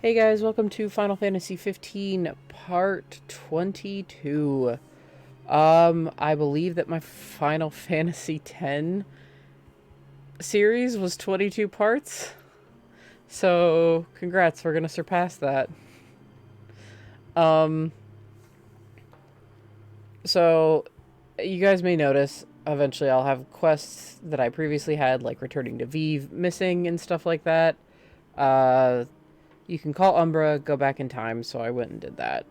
Hey guys, welcome to Final Fantasy 15 Part 22. I believe that my Final Fantasy 10 series was 22 parts. So, congrats, we're gonna surpass that. Um, so, you guys may notice eventually I'll have quests that I previously had, like returning to Vive missing and stuff like that. Uh, you can call Umbra, go back in time, so I went and did that.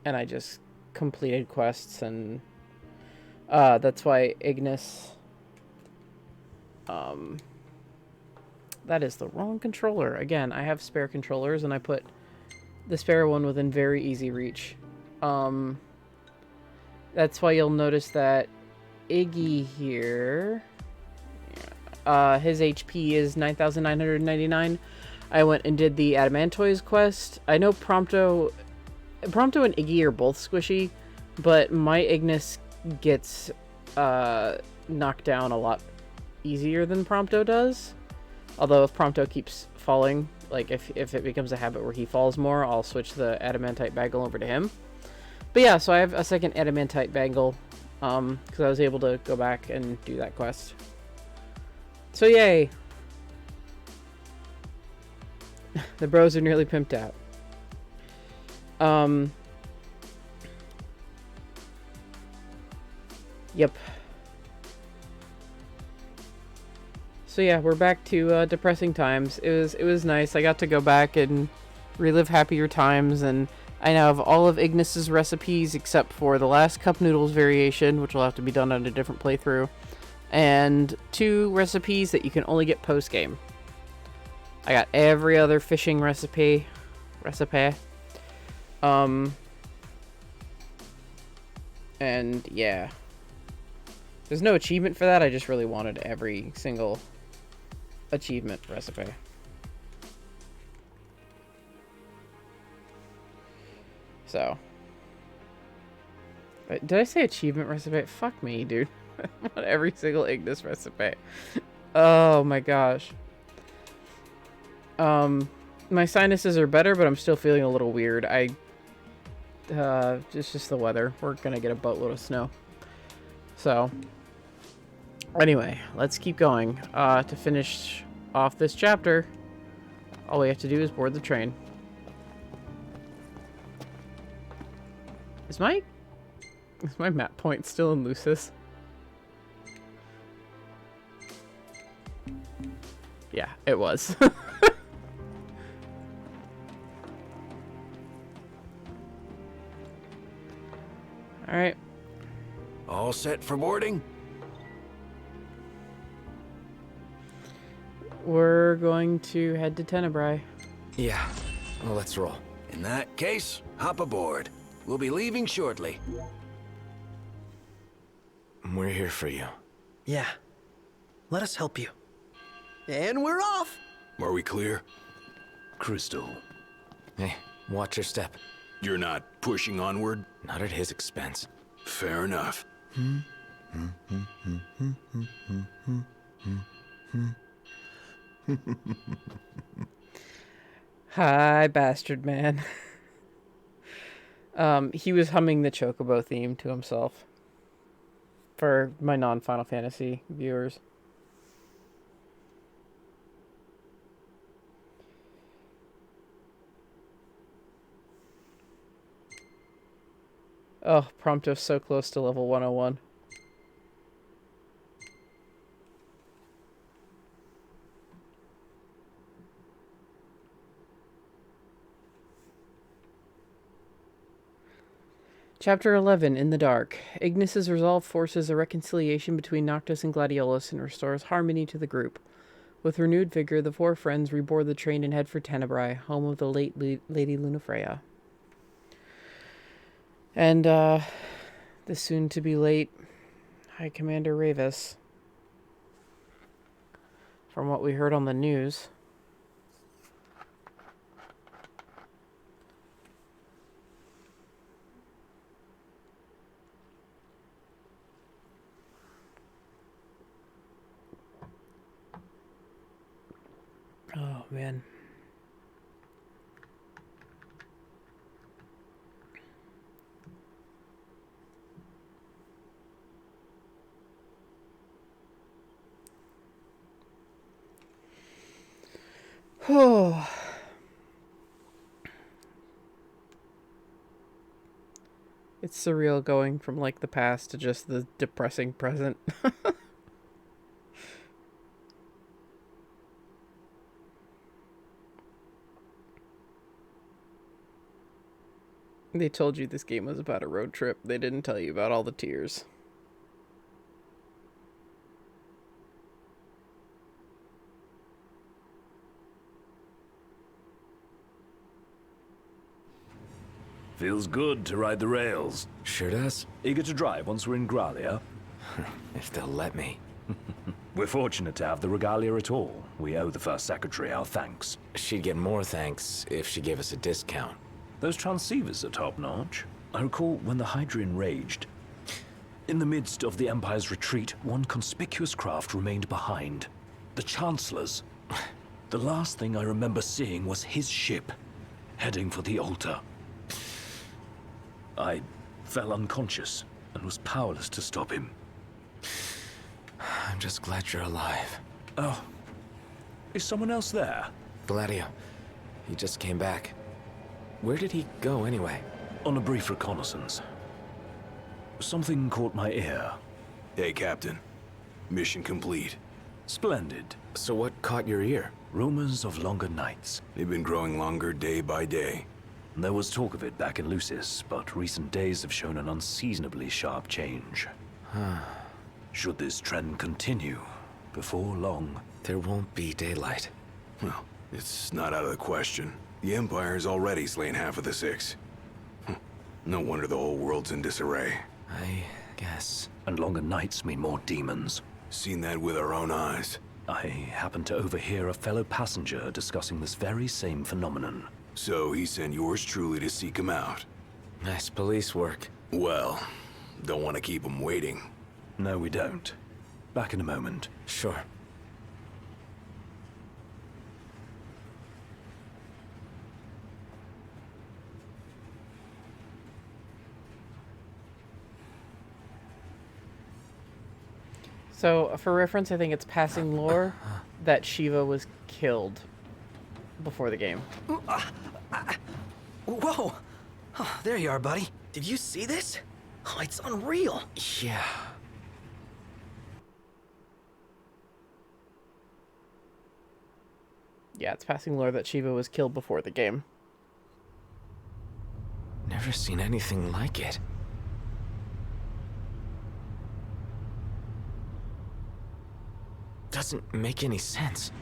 And I just completed quests, and that's why Ignis... Um, that is the wrong controller. Again, I have spare controllers, and I put the spare one within very easy reach. Um, that's why you'll notice that Iggy here... his HP is 9,999. I went and did the Adamantoise quest. I know Prompto and Iggy are both squishy, but my Ignis gets knocked down a lot easier than Prompto does. Although if Prompto keeps falling, like if it becomes a habit where he falls more, I'll switch the Adamantite Bangle over to him. But yeah, so I have a second Adamantite Bangle, because I was able to go back and do that quest. So yay! The bros are nearly pimped out. Yep. So yeah, we're back to depressing times. It was nice. I got to go back and relive happier times, and I now have all of Ignis's recipes except for the last cup noodles variation, which will have to be done on a different playthrough, and 2 recipes that you can only get post game. I got every other fishing recipe. And yeah. There's no achievement for that, I just really wanted every single achievement recipe. So. Did I say achievement recipe? Fuck me, dude. I want every single Ignis recipe. Oh my gosh. My sinuses are better, but I'm still feeling a little weird. It's just the weather. We're gonna get a boatload of snow. So, anyway, let's keep going. To finish off this chapter, all we have to do is board the train. Is my map point still in Lucis? Yeah, it was. Alright. All set for boarding? We're going to head to Tenebrae. Yeah, well, let's roll. In that case, hop aboard. We'll be leaving shortly. We're here for you. Yeah. Let us help you. And we're off! Are we clear? Crystal, Hey, watch your step. you're not pushing onward? Not at his expense. Fair enough. Hi, bastard man. He was humming the Chocobo theme to himself. For my non-Final Fantasy viewers. Oh, Prompto's so close to level 101. Chapter 11, In the Dark. Ignis's resolve forces a reconciliation between Noctis and Gladiolus and restores harmony to the group. With renewed vigor, the 4 friends reboard the train and head for Tenebrae, home of the late Lady Lunafreya. And, the soon-to-be-late High Commander Ravis. From what we heard on the news. Oh, man. Oh. It's surreal going from like the past to just the depressing present. They told you this game was about a road trip. They didn't tell you about all the tears. Feels good to ride the rails. Sure does. Eager to drive once we're in Gralia? If they'll let me. We're fortunate to have the regalia at all. We owe the First Secretary our thanks. She'd get more thanks if she gave us a discount. Those transceivers are top-notch. I recall when the Hydrian raged. In the midst of the Empire's retreat, one conspicuous craft remained behind. The Chancellor's. The last thing I remember seeing was his ship, heading for the altar. I fell unconscious and was powerless to stop him. I'm just glad you're alive. Oh. Is someone else there? Gladio. He just came back. Where did he go anyway? On a brief reconnaissance. Something caught my ear. Hey, Captain. Mission complete. Splendid. So what caught your ear? Rumors of longer nights. They've been growing longer day by day. There was talk of it back in Lucis, but recent days have shown an unseasonably sharp change. Should this trend continue, before long... There won't be daylight. Well, it's not out of the question. The Empire's already slain half of the Six. No wonder the whole world's in disarray. I guess. And longer nights mean more demons. Seen that with our own eyes. I happened to overhear a fellow passenger discussing this very same phenomenon. So he sent yours truly to seek him out. Nice police work. Well, don't want to keep him waiting. No, we don't. Back in a moment. Sure. So, for reference, I think it's passing lore that Shiva was killed before the game. Whoa! Oh, there you are, buddy. Did you see this? Oh, it's unreal. Yeah. Yeah, it's passing lore that Shiva was killed before the game. Never seen anything like it. Doesn't make any sense.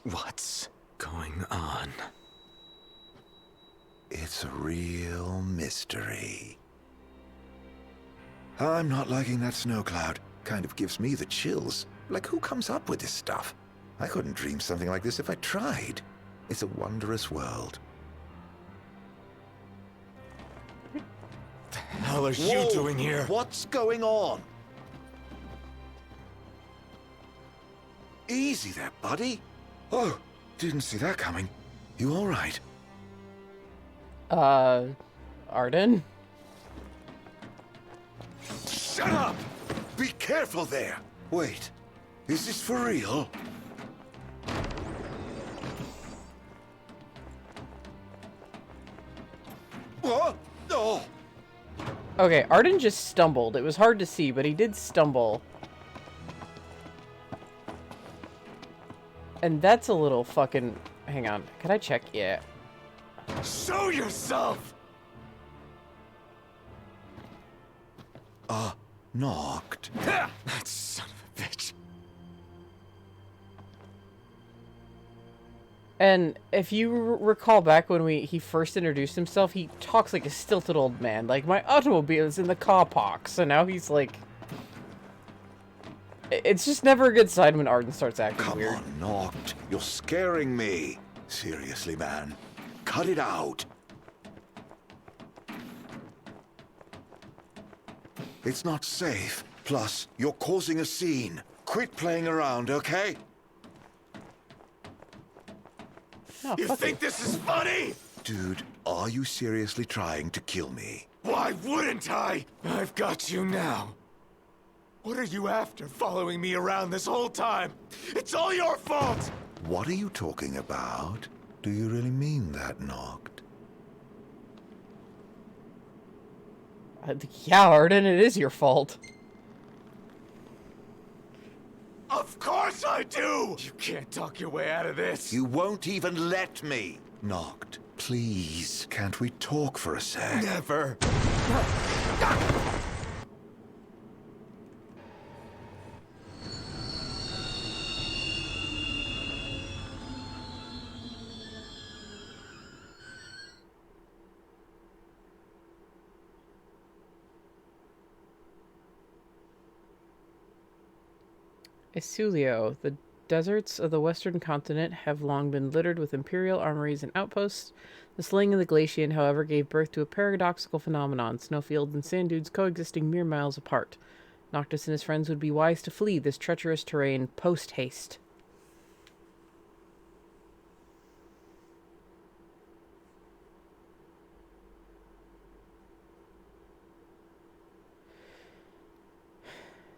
What's going on? It's a real mystery. I'm not liking that snow cloud. Kind of gives me the chills. Like, who comes up with this stuff? I couldn't dream something like this if I tried. It's a wondrous world. The hell are you doing here? What's going on? Easy there, buddy. Oh, didn't see that coming. You all right? Ardyn? Shut up! Be careful there! Wait, is this for real? What? Oh! Okay, Ardyn just stumbled. It was hard to see, but he did stumble. And that's a little fucking... Hang on. Can I check? Yeah. Show yourself! Knocked. That son of a bitch. And if you recall back when he first introduced himself, he talks like a stilted old man. Like, my automobile is in the car park. So now he's like... It's just never a good sign when Ardyn starts acting Come weird. on, Knocked. You're scaring me. Seriously, man. Cut it out. It's not safe. Plus, you're causing a scene. Quit playing around, okay? Oh, You fuck think this is funny? Dude, are you seriously trying to kill me? Why wouldn't I? I've got you now. What are you after, following me around this whole time? It's all your fault! What are you talking about? Do you really mean that, Noct? Yeah, Ardyn, it is your fault. Of course I do! You can't talk your way out of this. You won't even let me. Noct, please, can't we talk for a sec? Never. Isulio. The deserts of the western continent have long been littered with imperial armories and outposts. The slaying of the Glacian, however, gave birth to a paradoxical phenomenon, snowfields and sand dunes coexisting mere miles apart. Noctis and his friends would be wise to flee this treacherous terrain post-haste.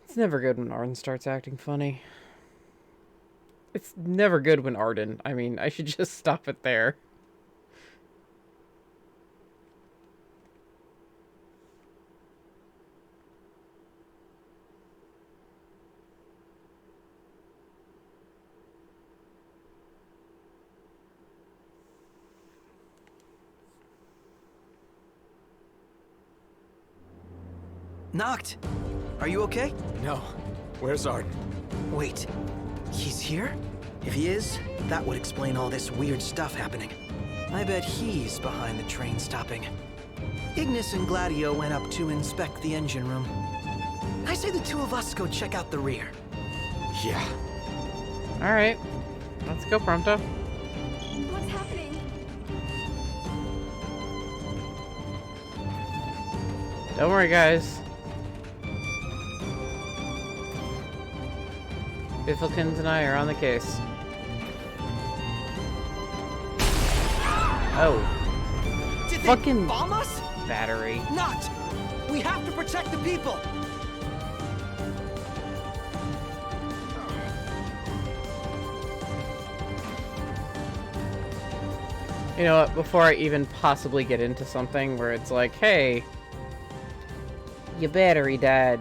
It's never good when Ardyn starts acting funny. It's never good when Ardyn. I mean, I should just stop it there. Noct, are you okay? No. Where's Ardyn? Wait, he's here? If he is, that would explain all this weird stuff happening. I bet he's behind the train stopping. Ignis and Gladio went up to inspect the engine room. I say the two of us go check out the rear. Yeah. Alright. Let's go, Prompto. What's happening? Don't worry, guys. Bifflekins and I are on the case. Oh. Did Fucking they bomb us? battery. Not! We have to protect the people! You know what? Before I even possibly get into something where it's like, hey, your battery died.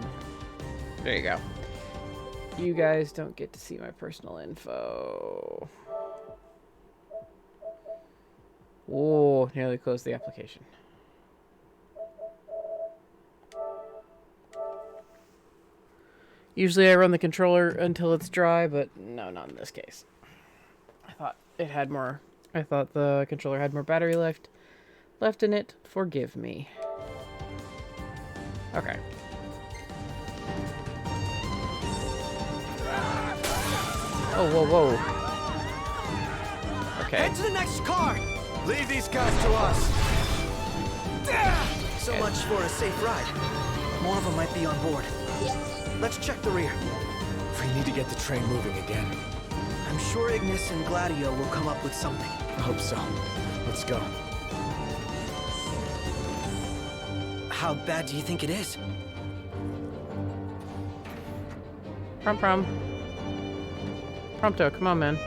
There you go. You guys don't get to see my personal info. Oh, nearly closed the application. Usually I run the controller until it's dry, but no, not in this case. I thought it had more. I thought the controller had more battery left in it. Forgive me. Okay. Oh, whoa, whoa. Okay. Head to the next car! Leave these guys to us. So much for a safe ride. More of them might be on board. Let's check the rear. We need to get the train moving again. I'm sure Ignis and Gladio will come up with something. I hope so. Let's go. How bad do you think it is? Prompto, come on, man.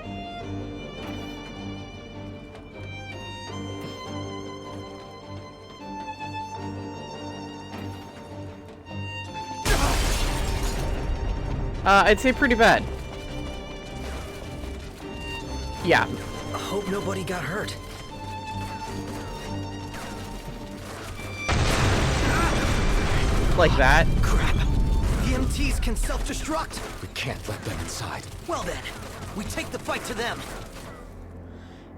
I'd say pretty bad. Yeah. I hope nobody got hurt. Like that. Crap! EMTs can self-destruct! We can't let them inside. Well then, we take the fight to them!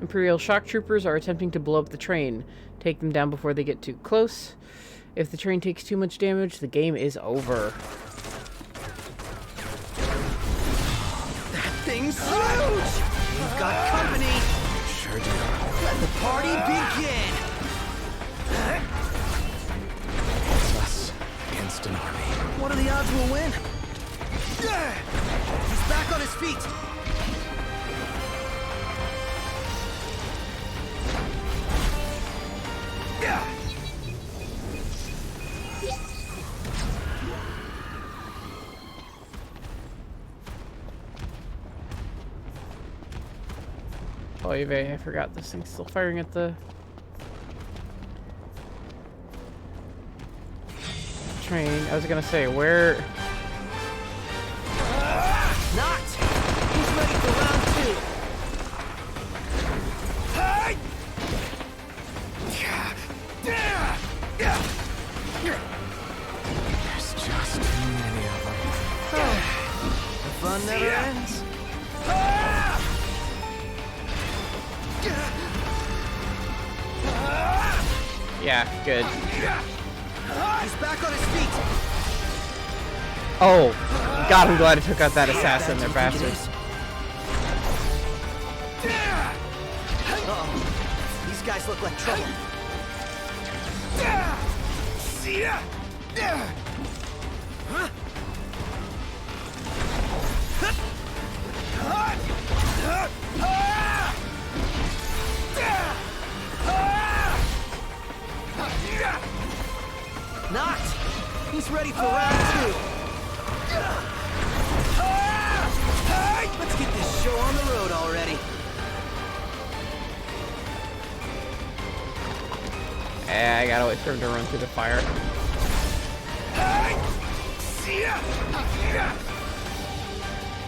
Imperial shock troopers are attempting to blow up the train. Take them down before they get too close. If the train takes too much damage, the game is over. That thing's huge! We've got company! Sure do. Let the party begin! It's us against an army. What are the odds we'll win? He's back on his feet. Oh, I forgot this thing's still firing at the train. I was gonna say, where... Not! He's ready for round 2. There's just too many of them. The fun never ends. Yeah, good. He's back on his feet. Oh, God, I'm glad I took out that assassin. They're bastards. Uh-oh. These guys look like trouble. Not! He's ready for round 2. Let's get this show on the road already. I gotta wait for him to run through the fire.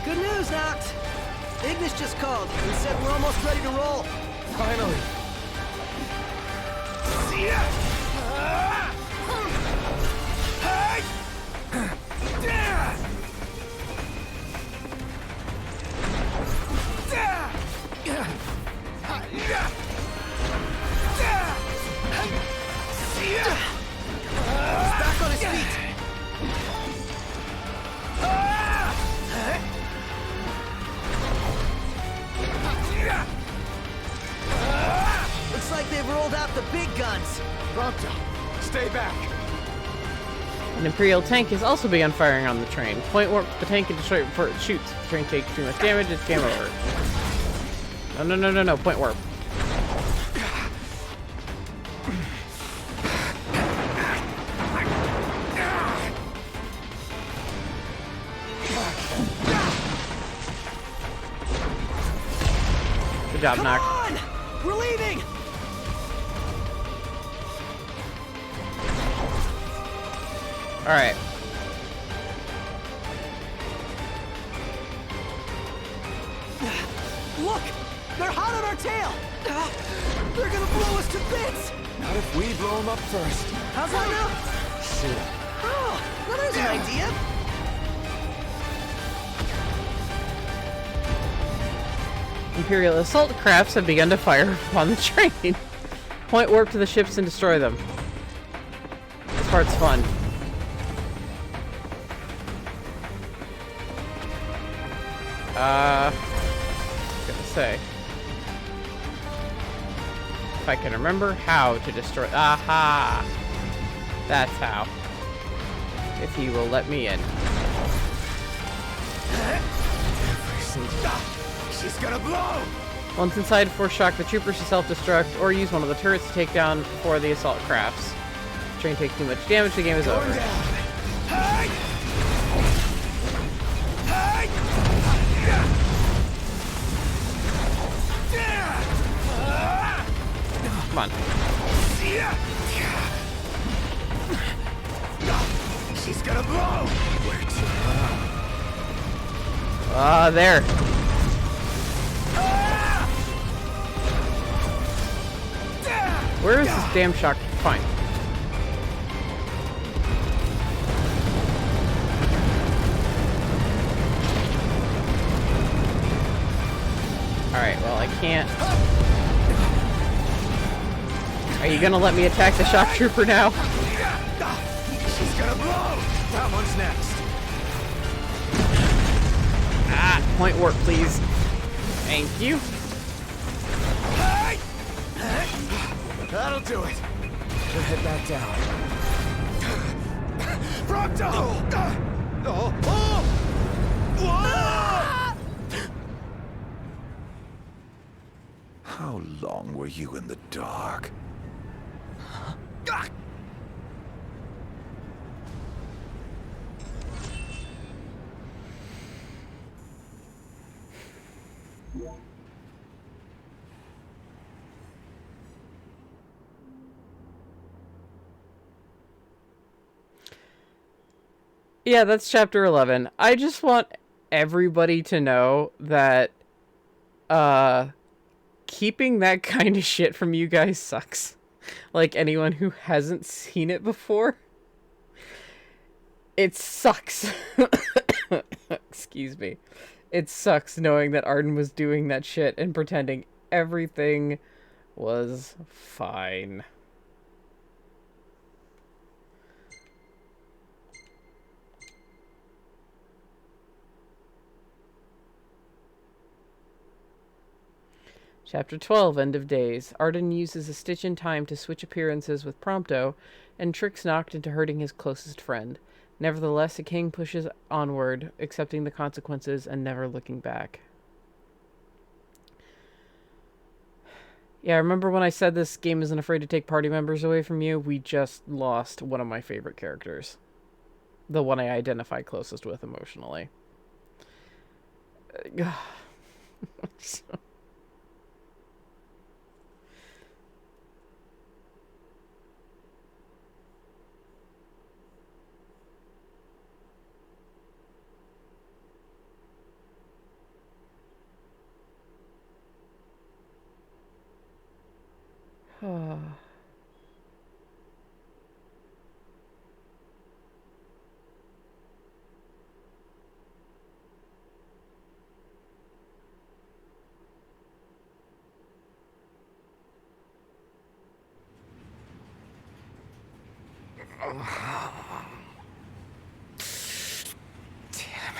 Good news, Noct. Ignis just called and said we're almost ready to roll. Finally. Back on his feet. Looks like they've rolled out the big guns. Prompto, stay back. An Imperial tank has also begun firing on the train. Point warp the tank and destroy it before it shoots. If the train takes too much damage, it's game over. No. Point warp. Good job, Noct. Come on! We're leaving! Alright. Look! They're hot on our tail! They're gonna blow us to bits! Not if we blow them up first. How's that now? Shit. Oh, now there's an idea. Imperial assault crafts have begun to fire upon the train. Point warp to the ships and destroy them. This part's fun. I was gonna say. If I can remember how to destroy. Aha! That's how. If he will let me in. She's gonna blow! Once inside, force shock the troopers to self-destruct, or use one of the turrets to take down four of the assault crafts. If the train takes too much damage, the game is over. Come on. She's gonna blow! Where to? There. Where is this damn shock? Fine. Alright, well, I can't. Are you gonna let me attack the shock trooper now? She's gonna blow! That one's next. Ah, point warp, please. Thank you. That'll do it. We'll head back down. Prompto! How long were you in the dark? Yeah, that's chapter 11. I just want everybody to know that keeping that kind of shit from you guys sucks. Like anyone who hasn't seen it before. It sucks. Excuse me. It sucks knowing that Ardyn was doing that shit and pretending everything was fine. Chapter 12, End of Days. Ardyn uses a stitch in time to switch appearances with Prompto and tricks Noct into hurting his closest friend. Nevertheless, the king pushes onward, accepting the consequences and never looking back. Yeah, remember when I said this game isn't afraid to take party members away from you? We just lost one of my favorite characters. The one I identify closest with emotionally. Damn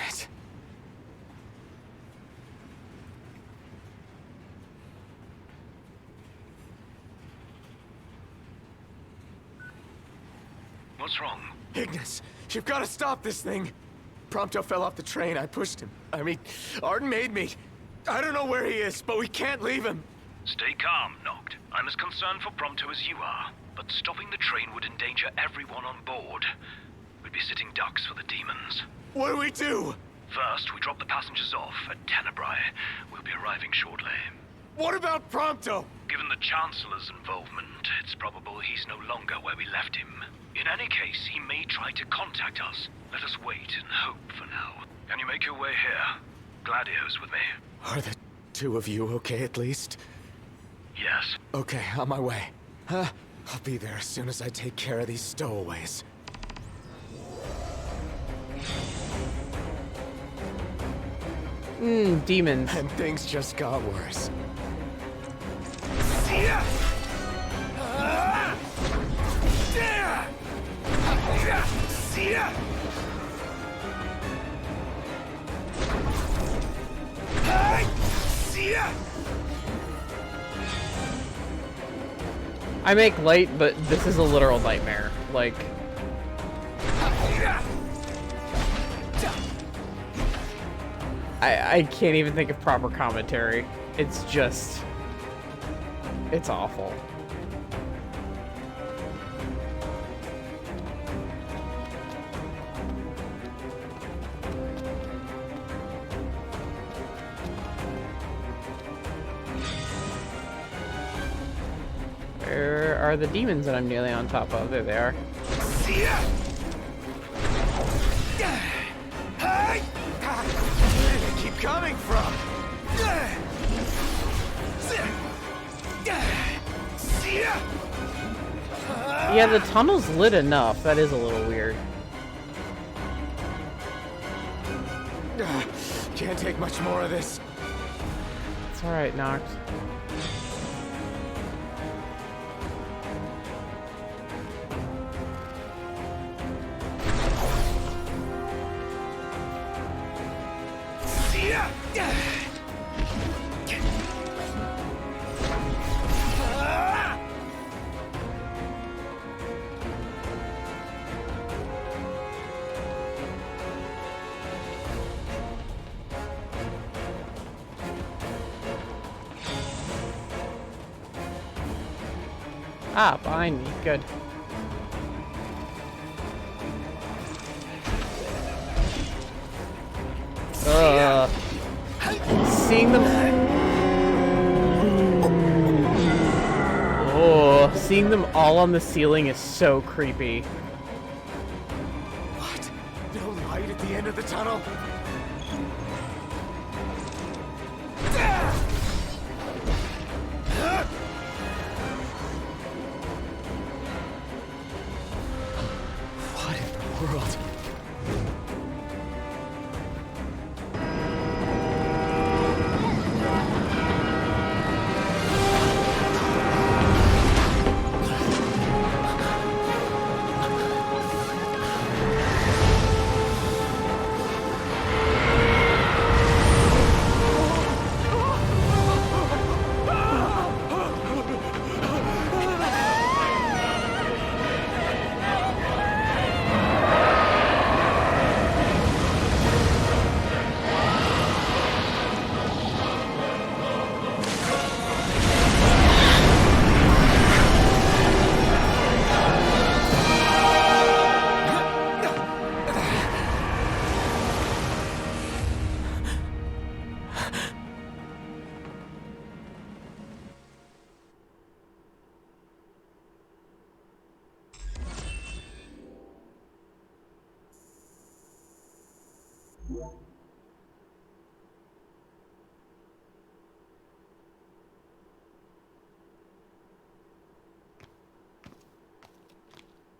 it. What's wrong? Ignis, you've got to stop this thing. Prompto fell off the train. I pushed him. I mean, Ardyn made me. I don't know where he is, but we can't leave him. Stay calm, Noct. I'm as concerned for Prompto as you are. But stopping the train would endanger everyone on board. We'd be sitting ducks for the demons. What do we do? First, we drop the passengers off at Tenebrae. We'll be arriving shortly. What about Prompto? Given the Chancellor's involvement, it's probable he's no longer where we left him. In any case, he may try to contact us. Let us wait and hope for now. Can you make your way here? Gladio's with me. Are the two of you okay at least? Yes. Okay, on my way. I'll be there as soon as I take care of these stowaways. Demons. And things just got worse. I make light, but this is a literal nightmare. Like... I can't even think of proper commentary. It's just... It's awful. Where are the demons that I'm nearly on top of? There they are. Where did they keep coming from? Yeah, the tunnel's lit enough. That is a little weird. Can't take much more of this. It's alright, Noct. Ah, behind me. Good. Seeing them... Oh, seeing them all on the ceiling is so creepy. What? No light at the end of the tunnel? What in the world?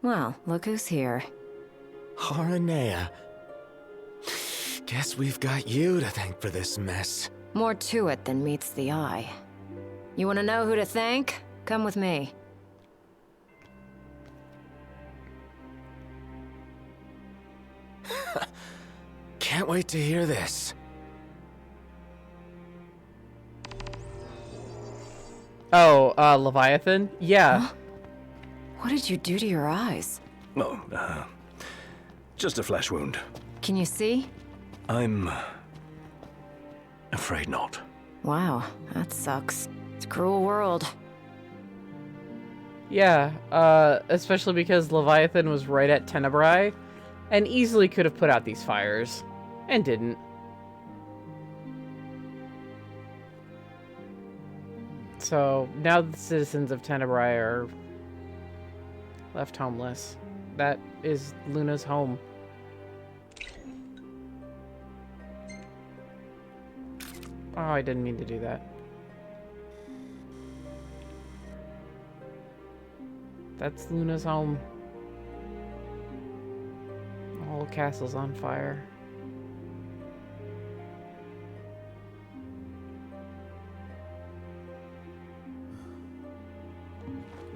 Well, look who's here. Haranea. Guess we've got you to thank for this mess. More to it than meets the eye. You want to know who to thank? Come with me. Can't wait to hear this. Oh, Leviathan? Yeah. Huh? What did you do to your eyes? Oh, just a flesh wound. Can you see? I'm afraid not. Wow, that sucks. It's a cruel world. Yeah, especially because Leviathan was right at Tenebrae, and easily could have put out these fires, and didn't. So, now the citizens of Tenebrae are left homeless. That is Luna's home. Oh, I didn't mean to do that. That's Luna's home. The whole castle's on fire.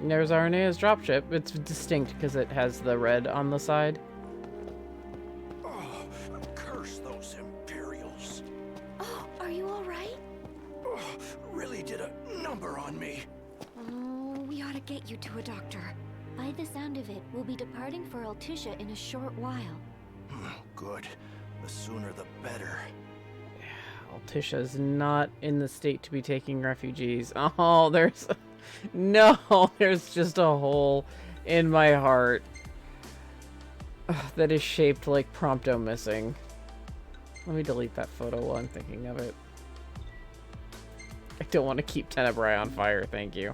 And there's Arnea's dropship. It's distinct because it has the red on the side. Oh, curse those Imperials. Oh, are you all right? Oh, really did a number on me. Oh, we ought to get you to a doctor. By the sound of it, we'll be departing for Altissia in a short while. Good. The sooner the better. Altissia not in the state to be taking refugees. Oh, there's... No, there's just a hole in my heart that is shaped like Prompto missing. Let me delete that photo while I'm thinking of it. I don't want to keep Tenebrae on fire, thank you.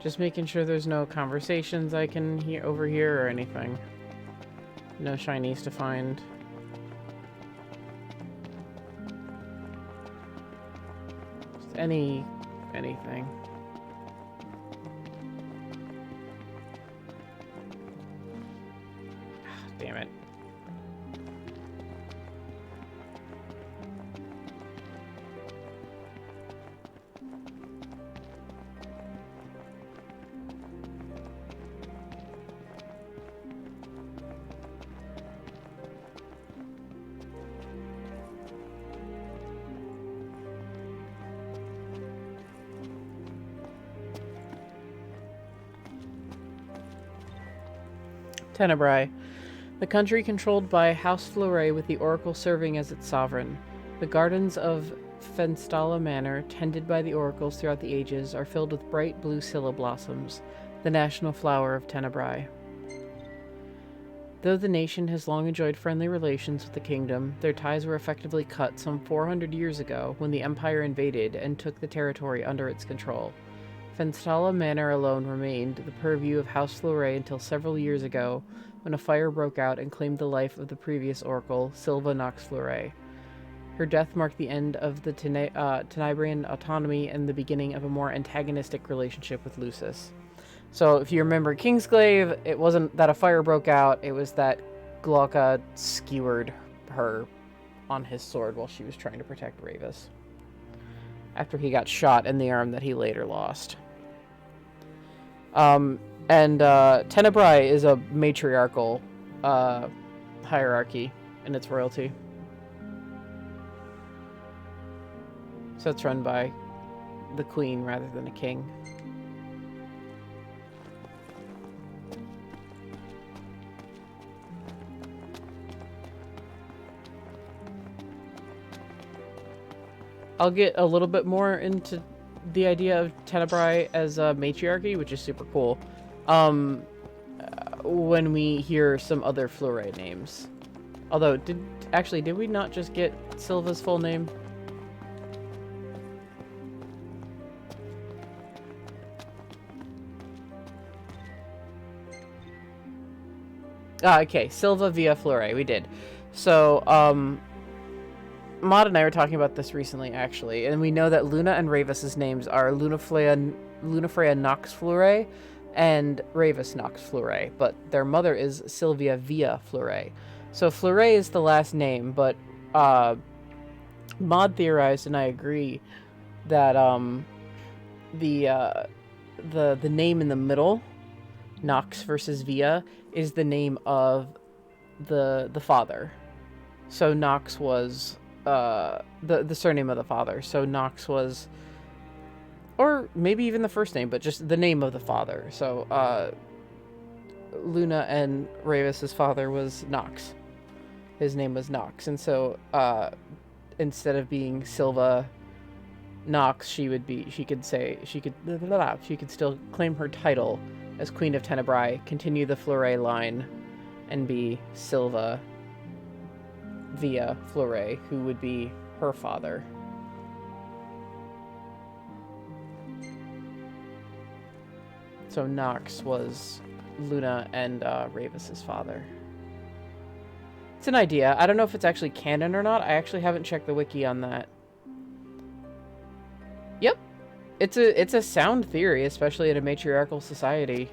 Just making sure there's no conversations I can overhear or anything. No shinies to find. Just anything. Damn it. Tenebrae. The country controlled by House Fleuret, with the Oracle serving as its sovereign. The gardens of Fenstalla Manor, tended by the oracles throughout the ages, are filled with bright blue scilla blossoms, the national flower of Tenebrae. Though the nation has long enjoyed friendly relations with the kingdom, their ties were effectively cut some 400 years ago when the Empire invaded and took the territory under its control. Fenstalla Manor alone remained the purview of House Fleuret until several years ago, when a fire broke out and claimed the life of the previous oracle, Silva Nox Fleuret. Her death marked the end of the Tenebraean autonomy and the beginning of a more antagonistic relationship with Lucis. So, if you remember Kingsglaive, it wasn't that a fire broke out, it was that Glauca skewered her on his sword while she was trying to protect Ravus, after he got shot in the arm that he later lost. Tenebrae is a matriarchal hierarchy in its royalty. So it's run by the queen rather than a king. I'll get a little bit more into the idea of Tenebrae as a matriarchy, which is super cool, when we hear some other Fleuret names. Although, did we not just get Silva's full name? Okay, Silva via Fleuret, we did. So, Maud and I were talking about this recently, actually, and we know that Luna and Ravus' names are Lunafreya Nox Fleuret and Ravus Nox Fleuret, but their mother is Sylvia via Fleuret. So Fleuret is the last name, but Maud theorized, and I agree, that the name in the middle, Nox versus Via, is the name of the father. So Nox was the surname of the father. So Nox was, or maybe even the first name, but just the name of the father. So Luna and Ravus' father was Nox. His name was Nox, and so instead of being Silva Nox, she could still claim her title as Queen of Tenebrae, continue the Fleuret line, and be Silva via Fleuret, who would be her father. So Nox was Luna and Ravus' father. It's an idea. I don't know if it's actually canon or not. I actually haven't checked the wiki on that. Yep. It's a sound theory, especially in a matriarchal society.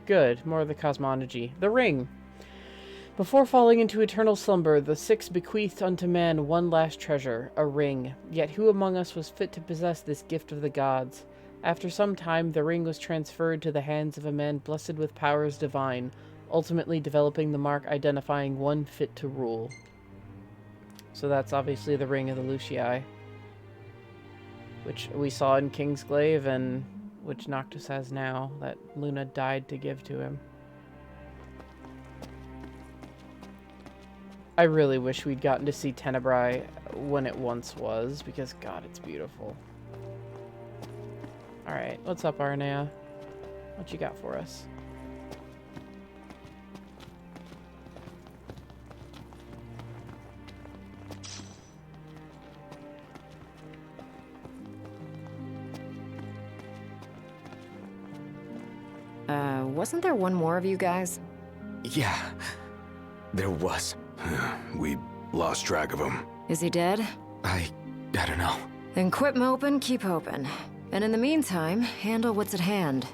Good. More of the cosmology. The ring. Before falling into eternal slumber, the six bequeathed unto man one last treasure, a ring. Yet who among us was fit to possess this gift of the gods? After some time, the ring was transferred to the hands of a man blessed with powers divine, ultimately developing the mark identifying one fit to rule. So that's obviously the Ring of the Lucii, which we saw in Kingsglaive and which Noctis has now, that Luna died to give to him. I really wish we'd gotten to see Tenebrae when it once was, because God, it's beautiful. Alright, what's up, Arnea? What you got for us? Wasn't there one more of you guys? Yeah, there was. We lost track of him. Is he dead? I don't know. Then quit moping, keep hoping. And in the meantime, handle what's at hand.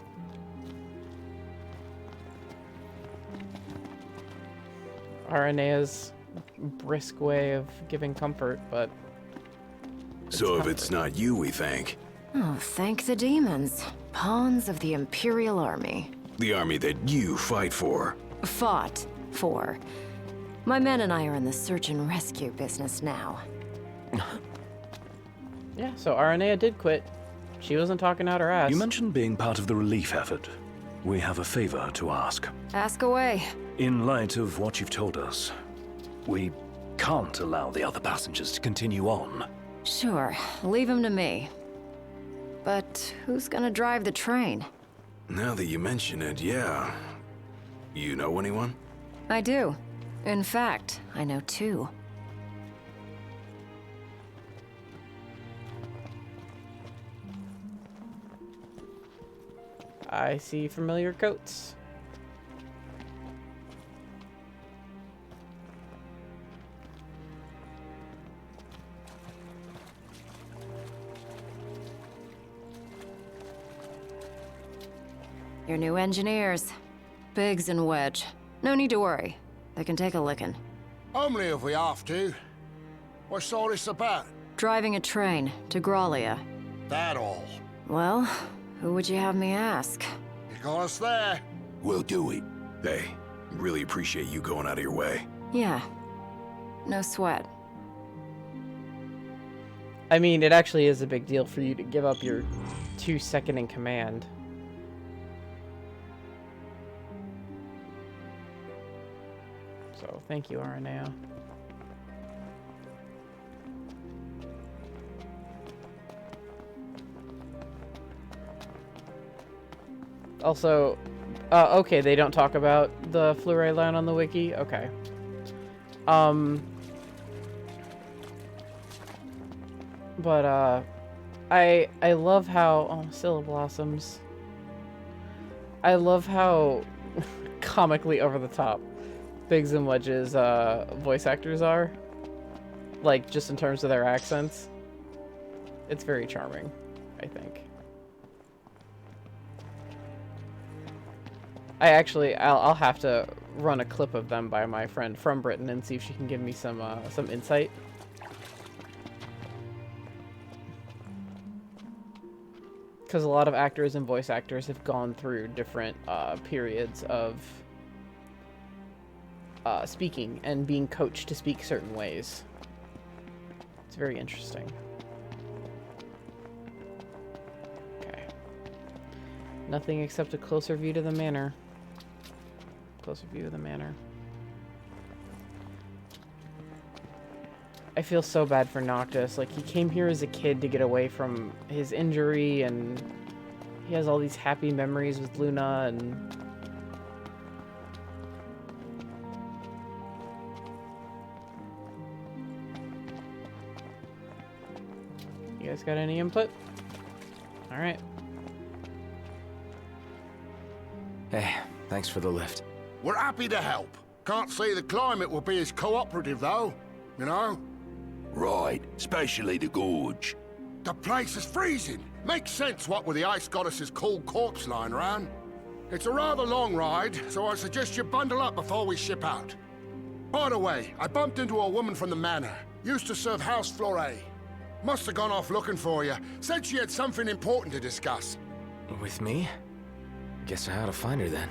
Arnea's brisk way of giving comfort, but... So if it's not you, we think. Oh, thank the demons. Pawns of the Imperial Army. The army that you fight for. Fought for. My men and I are in the search and rescue business now. Yeah, so Aranea did quit. She wasn't talking out her ass. You mentioned being part of the relief effort. We have a favor to ask. Ask away. In light of what you've told us, we can't allow the other passengers to continue on. Sure, leave him to me. But who's gonna drive the train? Now that you mention it, yeah. You know anyone? I do. In fact, I know two. I see familiar coats. Your new engineers. Biggs and Wedge. No need to worry. They can take a licking. Only if we have to. What's all this about? Driving a train to Graulia. That all. Well, who would you have me ask? You got us there. We'll do it. Hey, really appreciate you going out of your way. Yeah. No sweat. I mean, it actually is a big deal for you to give up your 2-second in command. So, thank you, Aranea. Also, okay, they don't talk about the Fleury line on the wiki? Okay. But, I love how... Oh, Scylla Blossoms. I love how comically over the top Biggs and Wedge's voice actors are. Like, just in terms of their accents. It's very charming, I think. I'll have to run a clip of them by my friend from Britain and see if she can give me some insight. Because a lot of actors and voice actors have gone through different periods of speaking and being coached to speak certain ways. It's very interesting. Okay. Nothing except a closer view to the manor. Closer view of the manor. I feel so bad for Noctis. Like, he came here as a kid to get away from his injury, and he has all these happy memories with Luna, and... You guys got any input? Alright. Hey, thanks for the lift. We're happy to help. Can't say the climate will be as cooperative, though. You know? Right, especially the gorge. The place is freezing. Makes sense what with the ice goddess's cold corpse lying around. It's a rather long ride, so I suggest you bundle up before we ship out. By the way, I bumped into a woman from the manor. Used to serve House Fleury. Must have gone off looking for you. Said she had something important to discuss. With me? Guess I ought to find her then.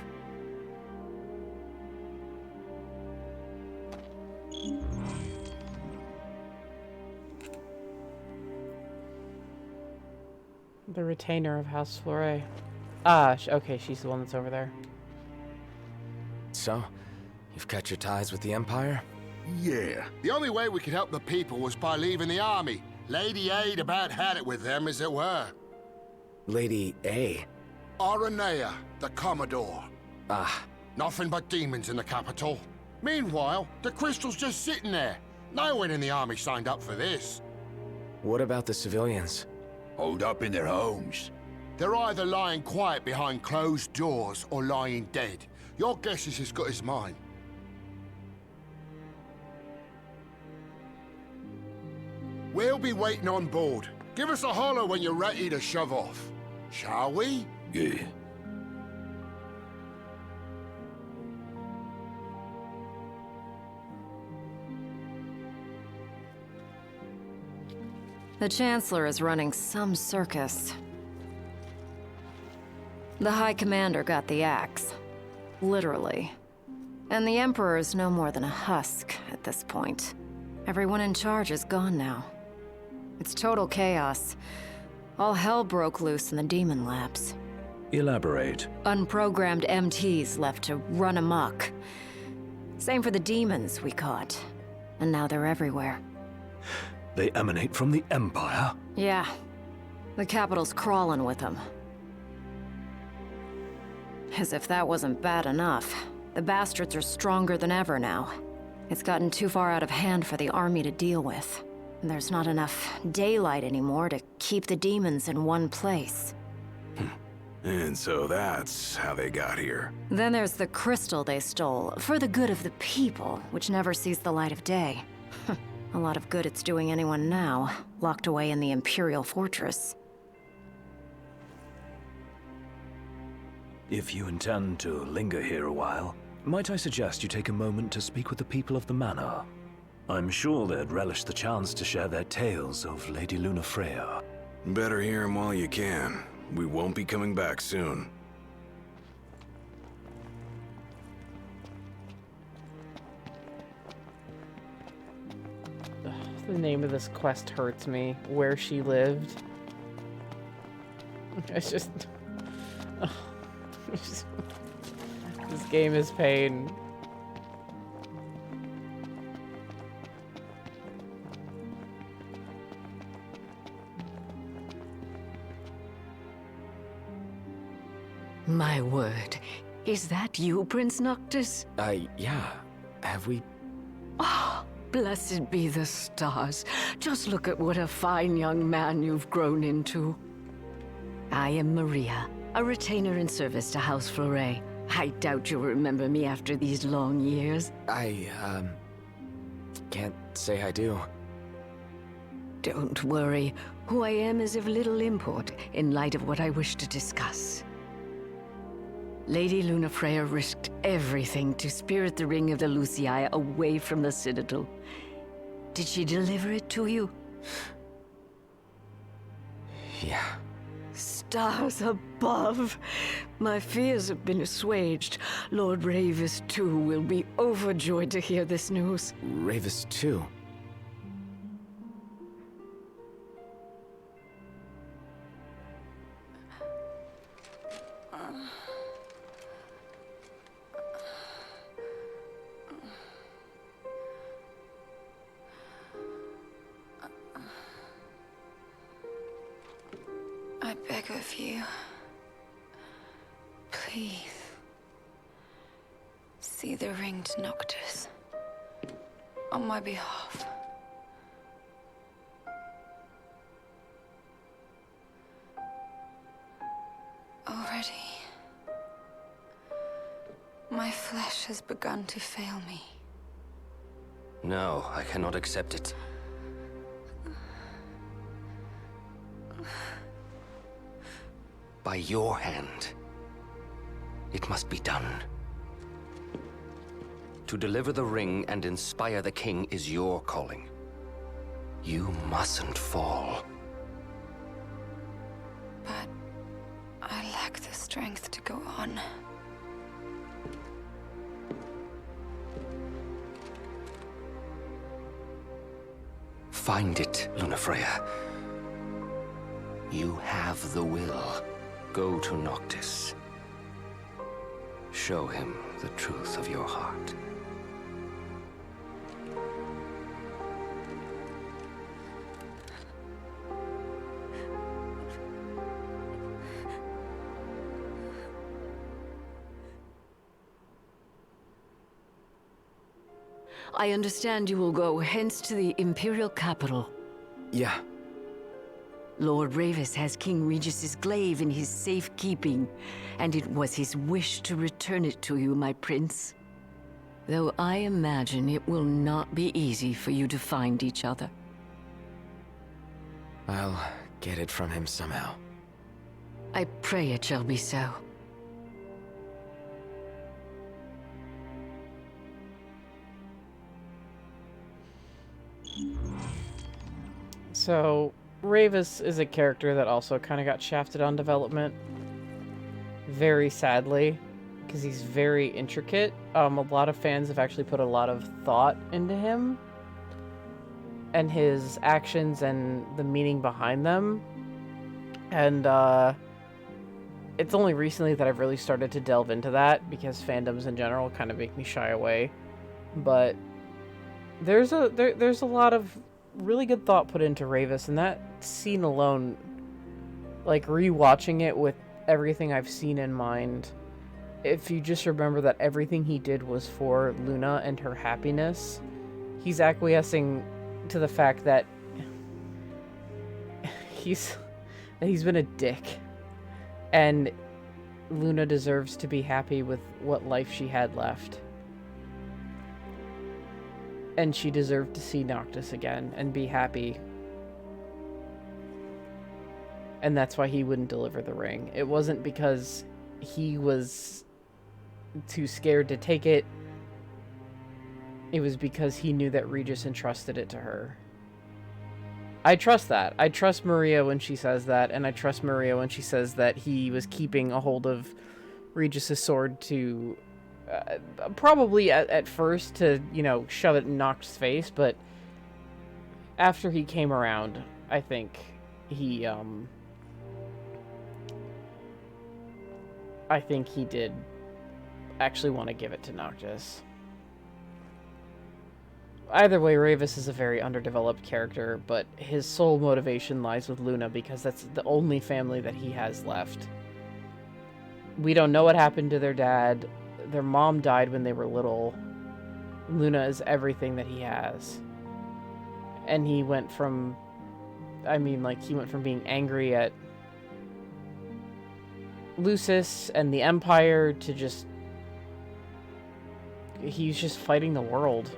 The retainer of House Fleury. Ah, okay, she's the one that's over there. So, you've cut your ties with the Empire? Yeah. The only way we could help the people was by leaving the army. Lady Aid about had it with them, as it were. Lady A? Aranea, the Commodore. Ah. Nothing but demons in the capital. Meanwhile, the crystal's just sitting there. No one in the army signed up for this. What about the civilians? Holed up in their homes. They're either lying quiet behind closed doors or lying dead. Your guess is as good as mine. We'll be waiting on board. Give us a holler when you're ready to shove off. Shall we? Yeah. The Chancellor is running some circus. The High Commander got the axe. Literally. And the Emperor's no more than a husk at this point. Everyone in charge is gone now. It's total chaos. All hell broke loose in the demon labs. Elaborate. Unprogrammed MTs left to run amok. Same for the demons we caught. And now they're everywhere. They emanate from the Empire? Yeah. The capital's crawling with them. As if that wasn't bad enough. The bastards are stronger than ever now. It's gotten too far out of hand for the army to deal with. There's not enough daylight anymore to keep the demons in one place. And so that's how they got here. Then there's the crystal they stole, for the good of the people, which never sees the light of day. A lot of good it's doing anyone now, locked away in the Imperial Fortress. If you intend to linger here a while, might I suggest you take a moment to speak with the people of the manor? I'm sure they'd relish the chance to share their tales of Lady Lunafreya. Better hear 'em while you can. We won't be coming back soon. The name of this quest hurts me. Where she lived. It's just... This game is pain. My word. Is that you, Prince Noctis? Yeah. Have we... Oh, blessed be the stars. Just look at what a fine young man you've grown into. I am Maria, a retainer in service to House Fleuret. I doubt you'll remember me after these long years. I can't say I do. Don't worry. Who I am is of little import in light of what I wish to discuss. Lady Lunafreya risked everything to spirit the ring of the Lucii away from the Citadel. Did she deliver it to you? Yeah. Stars above! My fears have been assuaged. Lord Ravis, too, will be overjoyed to hear this news. Ravis, too? I beg of you, please, see the ring to Noctis, on my behalf. Already, my flesh has begun to fail me. No, I cannot accept it. By your hand. It must be done. To deliver the ring and inspire the king is your calling. You mustn't fall. But I lack the strength to go on. Find it, Lunafreya. You have the will. Go to Noctis. Show him the truth of your heart. I understand you will go hence to the Imperial capital. Yeah. Lord Ravis has King Regis's glaive in his safekeeping, and it was his wish to return it to you, my prince. Though I imagine it will not be easy for you to find each other. I'll get it from him somehow. I pray it shall be so. So, Ravis is a character that also kind of got shafted on development. very sadly, because he's very intricate. A lot of fans have actually put a lot of thought into him and his actions and the meaning behind them. And it's only recently that I've really started to delve into that, because fandoms in general kind of make me shy away. But there's a lot of really good thought put into Ravis, and that scene alone, like rewatching it with everything I've seen in mind, if you just remember that everything he did was for Luna and her happiness, he's acquiescing to the fact that he's been a dick, and Luna deserves to be happy with what life she had left. And she deserved to see Noctis again and be happy. And that's why he wouldn't deliver the ring. It wasn't because he was too scared to take it. It was because he knew that Regis entrusted it to her. I trust that. I trust Maria when she says that, and I trust Maria when she says that he was keeping a hold of Regis' sword to... probably at first to, you know, shove it in Noctis' face, but after he came around, I think he, I think he did actually want to give it to Noctis. Either way, Ravis is a very underdeveloped character, but his sole motivation lies with Luna because that's the only family that he has left. We don't know what happened to their dad. Their mom died when they were little. Luna is everything that he has. And he went from... I mean, like, he went from being angry at Lucis and the Empire to just... He's just fighting the world.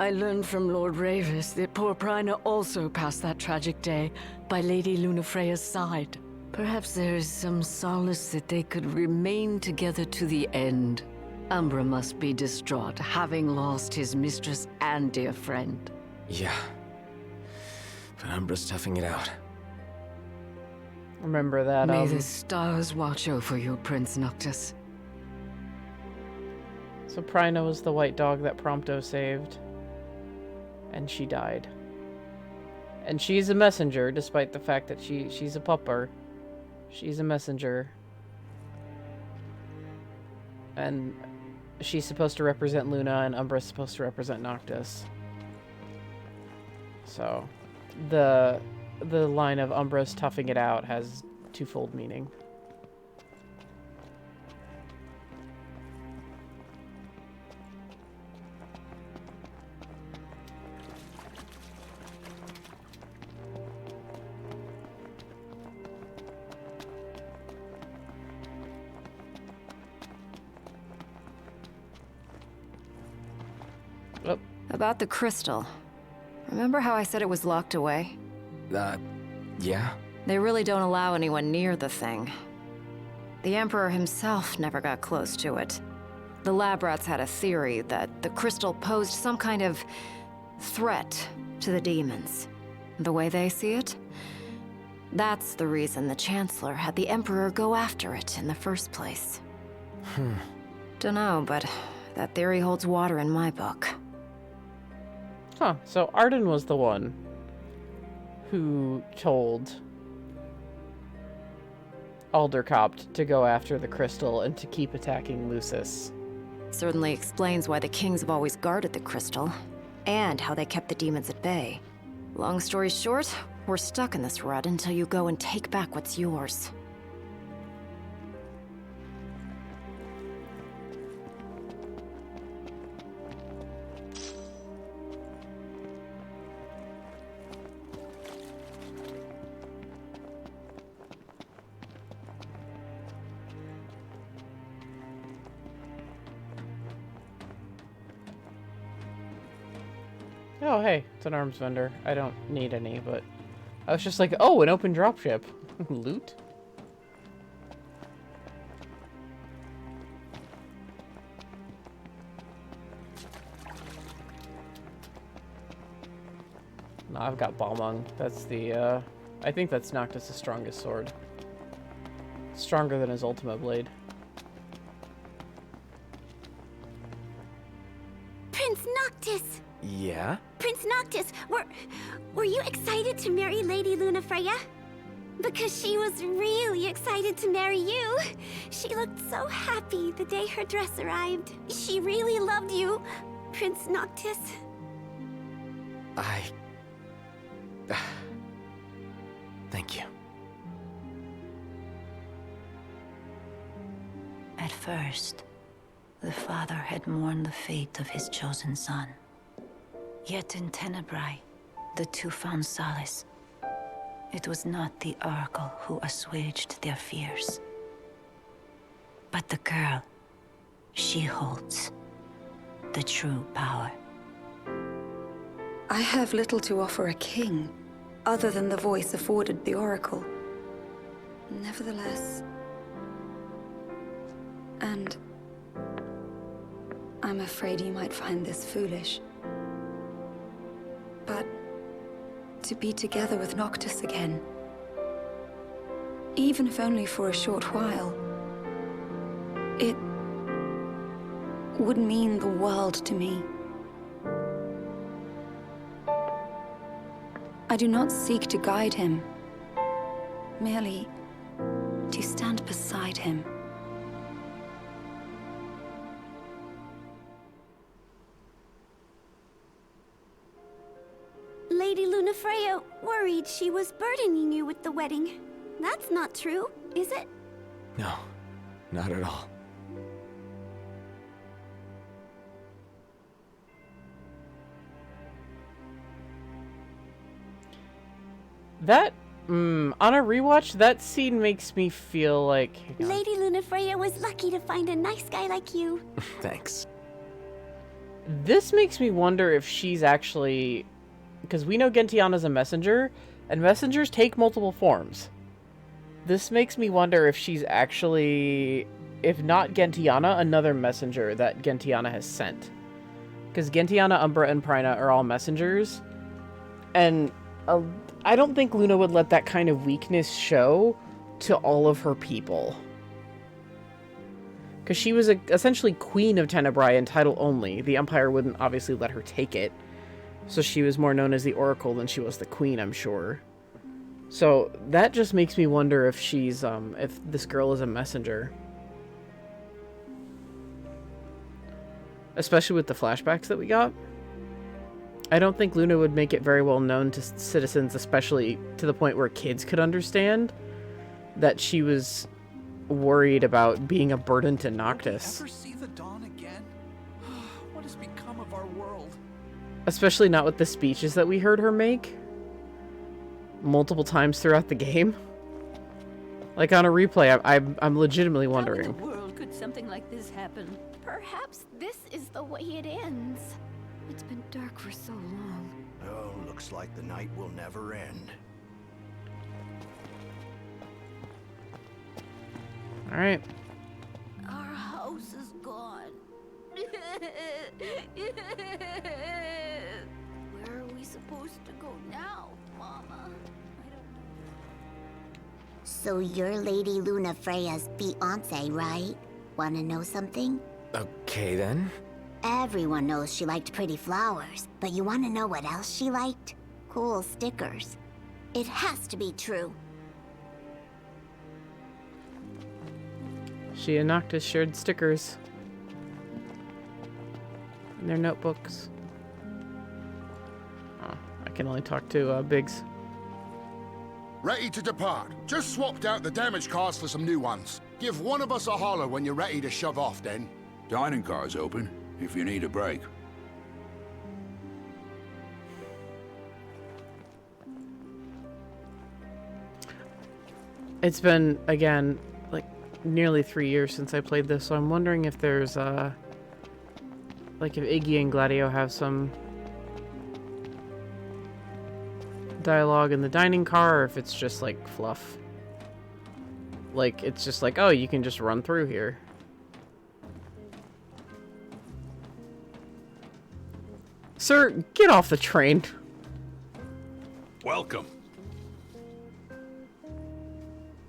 I learned from Lord Ravis that poor Prina also passed that tragic day by Lady Lunafreya's side. Perhaps there is some solace that they could remain together to the end. Umbra must be distraught, having lost his mistress and dear friend. Yeah. But Umbra's toughing it out. Remember that, May the stars watch over you, Prince Noctis. So Prina was the white dog that Prompto saved. And she died. And she's a messenger, despite the fact that she's a pupper. She's a messenger. And she's supposed to represent Luna, and Umbra's supposed to represent Noctis. So, the line of Umbra's toughing it out has twofold meaning. About the crystal. Remember how I said it was locked away? Yeah? They really don't allow anyone near the thing. The Emperor himself never got close to it. The lab rats had a theory that the crystal posed some kind of threat to the demons. The way they see it? That's the reason the Chancellor had the Emperor go after it in the first place. Dunno, but that theory holds water in my book. Huh, so Ardyn was the one who told Aldercopt to go after the crystal and to keep attacking Lucis. Certainly explains why the kings have always guarded the crystal, and how they kept the demons at bay. Long story short, we're stuck in this rut until you go and take back what's yours. Oh, hey, it's an arms vendor. I don't need any, but I was just like, oh, an open dropship. Loot? No, I've got Balmung. That's the, I think that's Noctis' strongest sword. Stronger than his Ultima Blade. Prince Noctis! Yeah? Prince Noctis, were you excited to marry Lady Lunafreya? Because she was really excited to marry you. She looked so happy the day her dress arrived. She really loved you, Prince Noctis. Thank you. At first, the father had mourned the fate of his chosen son. Yet in Tenebrae, the two found solace. It was not the Oracle who assuaged their fears, but the girl. She holds the true power. I have little to offer a king, other than the voice afforded the Oracle. Nevertheless... And... I'm afraid you might find this foolish. But... to be together with Noctis again, even if only for a short while, it would mean the world to me. I do not seek to guide him, merely to stand beside him. Lady Lunafreya worried she was burdening you with the wedding. That's not true, is it? No, not at all. That, on a rewatch, that scene makes me feel like... Lady Lunafreya was lucky to find a nice guy like you. Thanks. This makes me wonder if she's actually... Because we know Gentiana's a messenger, and messengers take multiple forms. This makes me wonder if she's actually, if not Gentiana, another messenger that Gentiana has sent. Because Gentiana, Umbra, and Prina are all messengers, and I don't think Luna would let that kind of weakness show to all of her people. Because she was essentially queen of Tenebrae in title only. The Empire wouldn't obviously let her take it. So she was more known as the Oracle than she was the Queen, I'm sure. So that just makes me wonder if she's, if this girl is a messenger. Especially with the flashbacks that we got. I don't think Luna would make it very well known to citizens, especially to the point where kids could understand, that she was worried about being a burden to Noctis. Will we ever see the dawn again? What has become of our world? Especially not with the speeches that we heard her make multiple times throughout the game. Like on a replay, I'm legitimately wondering. How in the world could something like this happen? Perhaps this is the way it ends. It's been dark for so long. Oh, looks like the night will never end. All right. Our house is gone. Where are we supposed to go now, Mama? So you're Lady Lunafreya's fiancé, right? Wanna know something? Okay, then. Everyone knows she liked pretty flowers, but you wanna know what else she liked? Cool stickers. It has to be true. She and Noctis shared stickers in their notebooks. Oh, I can only talk to Biggs. Ready to depart. Just swapped out the damaged cars for some new ones. Give one of us a holler when you're ready to shove off, then. Dining car's open, if you need a break. It's been, again, like, nearly 3 years since I played this, so I'm wondering if there's, like, if Iggy and Gladio have some dialogue in the dining car, or if it's just, like, fluff. Like, it's just like, oh, you can just run through here. Sir, get off the train. Welcome.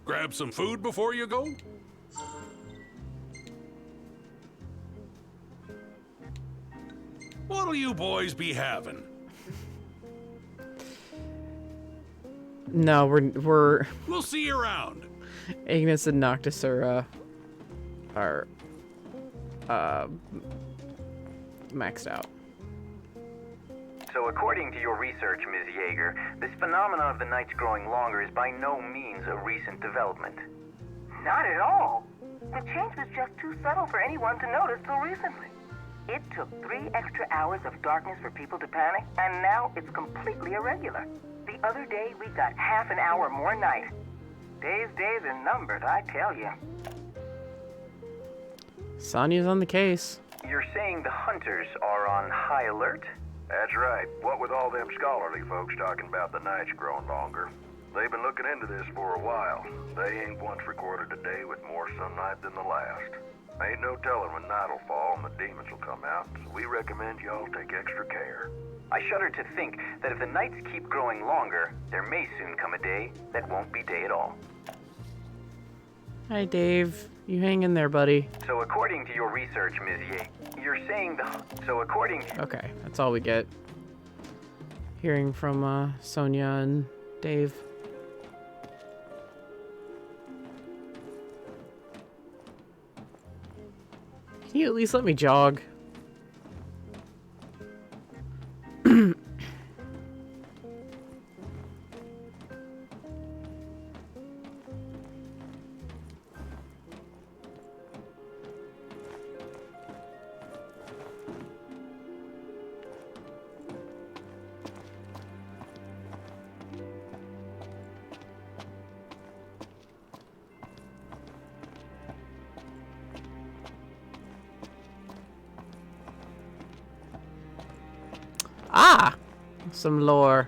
Grab some food before you go? What'll you boys be having? No, we're We'll see you around. Ignis and Noctis are maxed out. So according to your research, Ms. Yeager, this phenomenon of the nights growing longer is by no means a recent development. Not at all. The change was just too subtle for anyone to notice till recently. It took 3 extra hours of darkness for people to panic, and now it's completely irregular. The other day, we got half an hour more night. Days are numbered, I tell you. Sonya's on the case. You're saying the hunters are on high alert? That's right. What with all them scholarly folks talking about the nights growing longer. They've been looking into this for a while. They ain't once recorded a day with more sunlight than the last. Ain't no telling when night'll fall and the demons will come out, so we recommend y'all take extra care. I shudder to think that if the nights keep growing longer, there may soon come a day that won't be day at all. Hi, Dave. You hang in there, buddy. So according to your research, Ms. Ye, you're saying Okay, that's all we get. Hearing from Sonya and Dave. Can you at least let me jog? Ah! Some lore.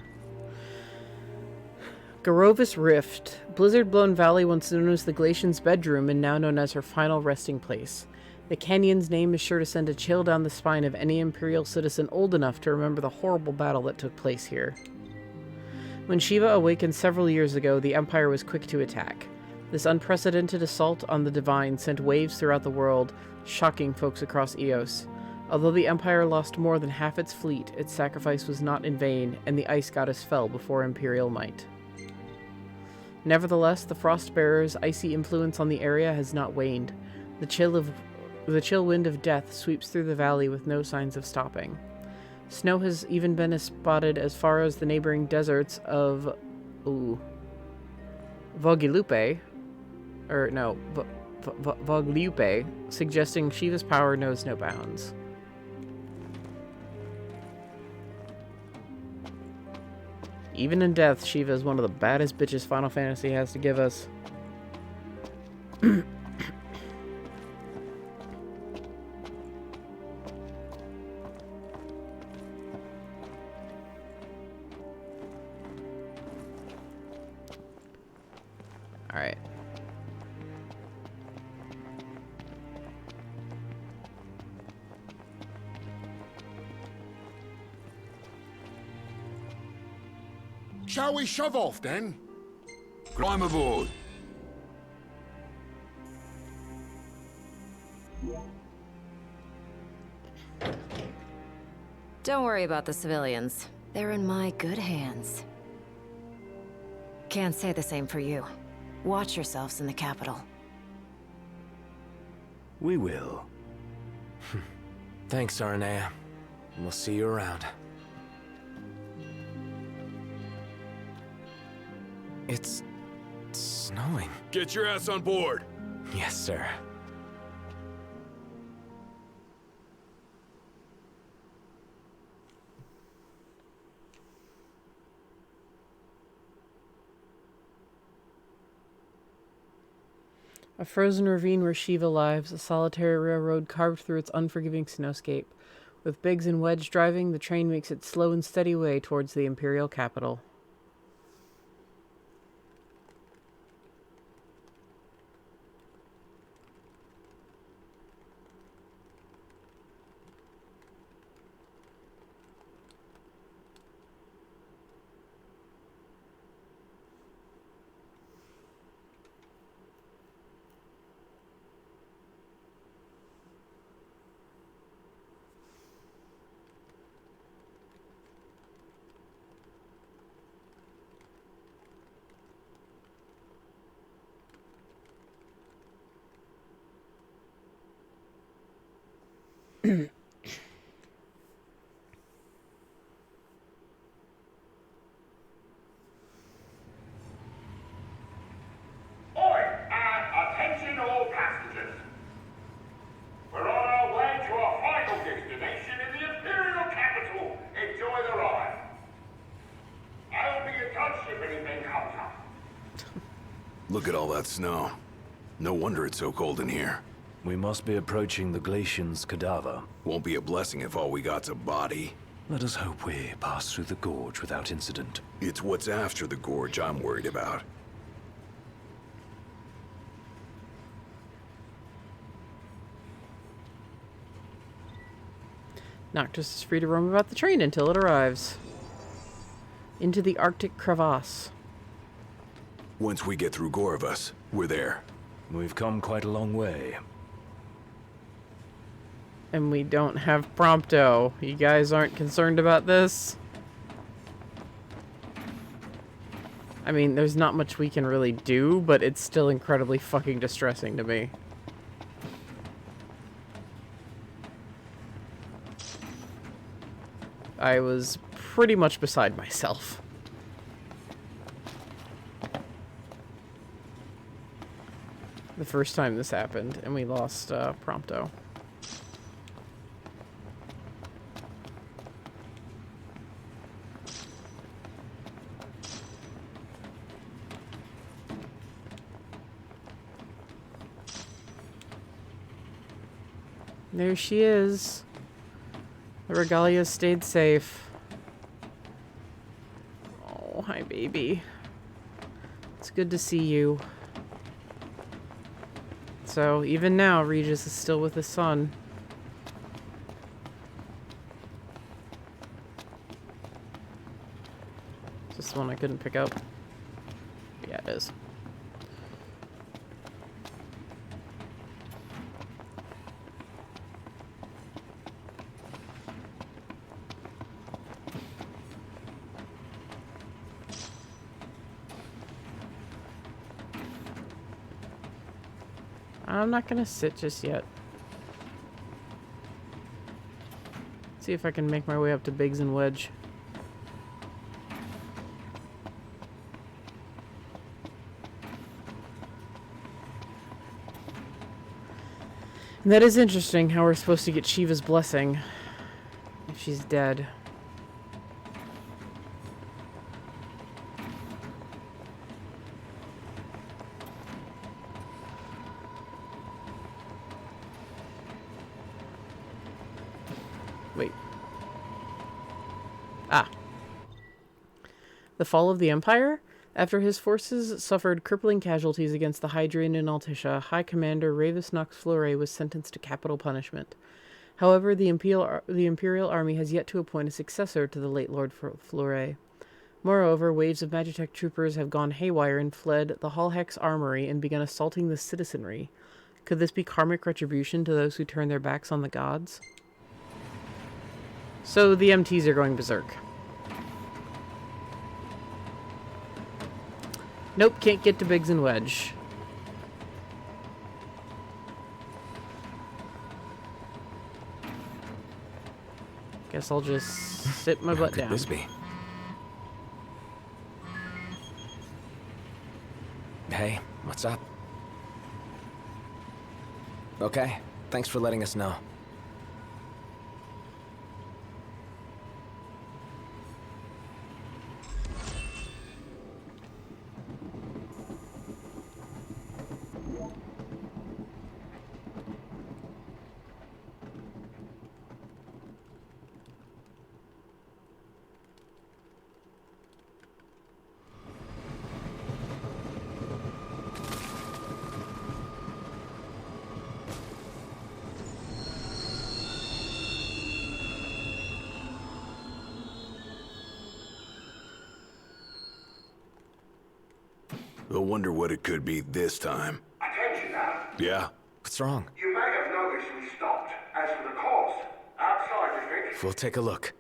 Garovis Rift. Blizzard-blown valley once known as the Glacian's bedroom and now known as her final resting place. The canyon's name is sure to send a chill down the spine of any Imperial citizen old enough to remember the horrible battle that took place here. When Shiva awakened several years ago, the Empire was quick to attack. This unprecedented assault on the Divine sent waves throughout the world, shocking folks across Eos. Although the Empire lost more than half its fleet, its sacrifice was not in vain, and the Ice Goddess fell before Imperial might. Nevertheless, the Frostbearer's icy influence on the area has not waned. The chill wind of death sweeps through the valley with no signs of stopping. Snow has even been spotted as far as the neighboring deserts of Vogilupe, Vogliupe, suggesting Shiva's power knows no bounds. Even in death, Shiva is one of the baddest bitches Final Fantasy has to give us. Alright. Shall we shove off then? Climb aboard. Don't worry about the civilians. They're in my good hands. Can't say the same for you. Watch yourselves in the capital. We will. Thanks, Arnea. We'll see you around. It's snowing. Get your ass on board. Yes, sir. A frozen ravine where Shiva lives, a solitary railroad carved through its unforgiving snowscape. With Biggs and Wedge driving, the train makes its slow and steady way towards the Imperial capital. Look at all that snow. No wonder it's so cold in here. We must be approaching the Glacian's cadaver. Won't be a blessing if all we got's a body. Let us hope we pass through the gorge without incident. It's what's after the gorge I'm worried about. Noctis is free to roam about the train until it arrives. Into the Arctic crevasse. Once we get through Gorovus, we're there. We've come quite a long way. And we don't have Prompto. You guys aren't concerned about this? I mean, there's not much we can really do, but it's still incredibly fucking distressing to me. I was pretty much beside myself. The first time this happened, and we lost Prompto. There she is. The Regalia stayed safe. Oh, hi, baby. It's good to see you. So, even now, Regis is still with his son. Is this the one I couldn't pick up? Yeah, it is. I'm not gonna sit just yet. See if I can make my way up to Biggs and Wedge. And that is interesting how we're supposed to get Shiva's blessing if she's dead. Wait. Ah. The fall of the Empire? After his forces suffered crippling casualties against the Hydrian in Altisha, High Commander Ravis Nox Fleury was sentenced to capital punishment. However, the Imperial Army has yet to appoint a successor to the late Lord Fleury. Moreover, waves of Magitech troopers have gone haywire and fled the Hallhex Armory and begun assaulting the citizenry. Could this be karmic retribution to those who turn their backs on the gods? So the MTs are going berserk. Nope, can't get to Biggs and Wedge. Guess I'll just sit my butt down. Could this be? Hey, what's up? Okay, thanks for letting us know. I wonder what it could be this time. Attention now. Yeah? What's wrong? You may have noticed we stopped. As for the cause, outside of it. We'll take a look.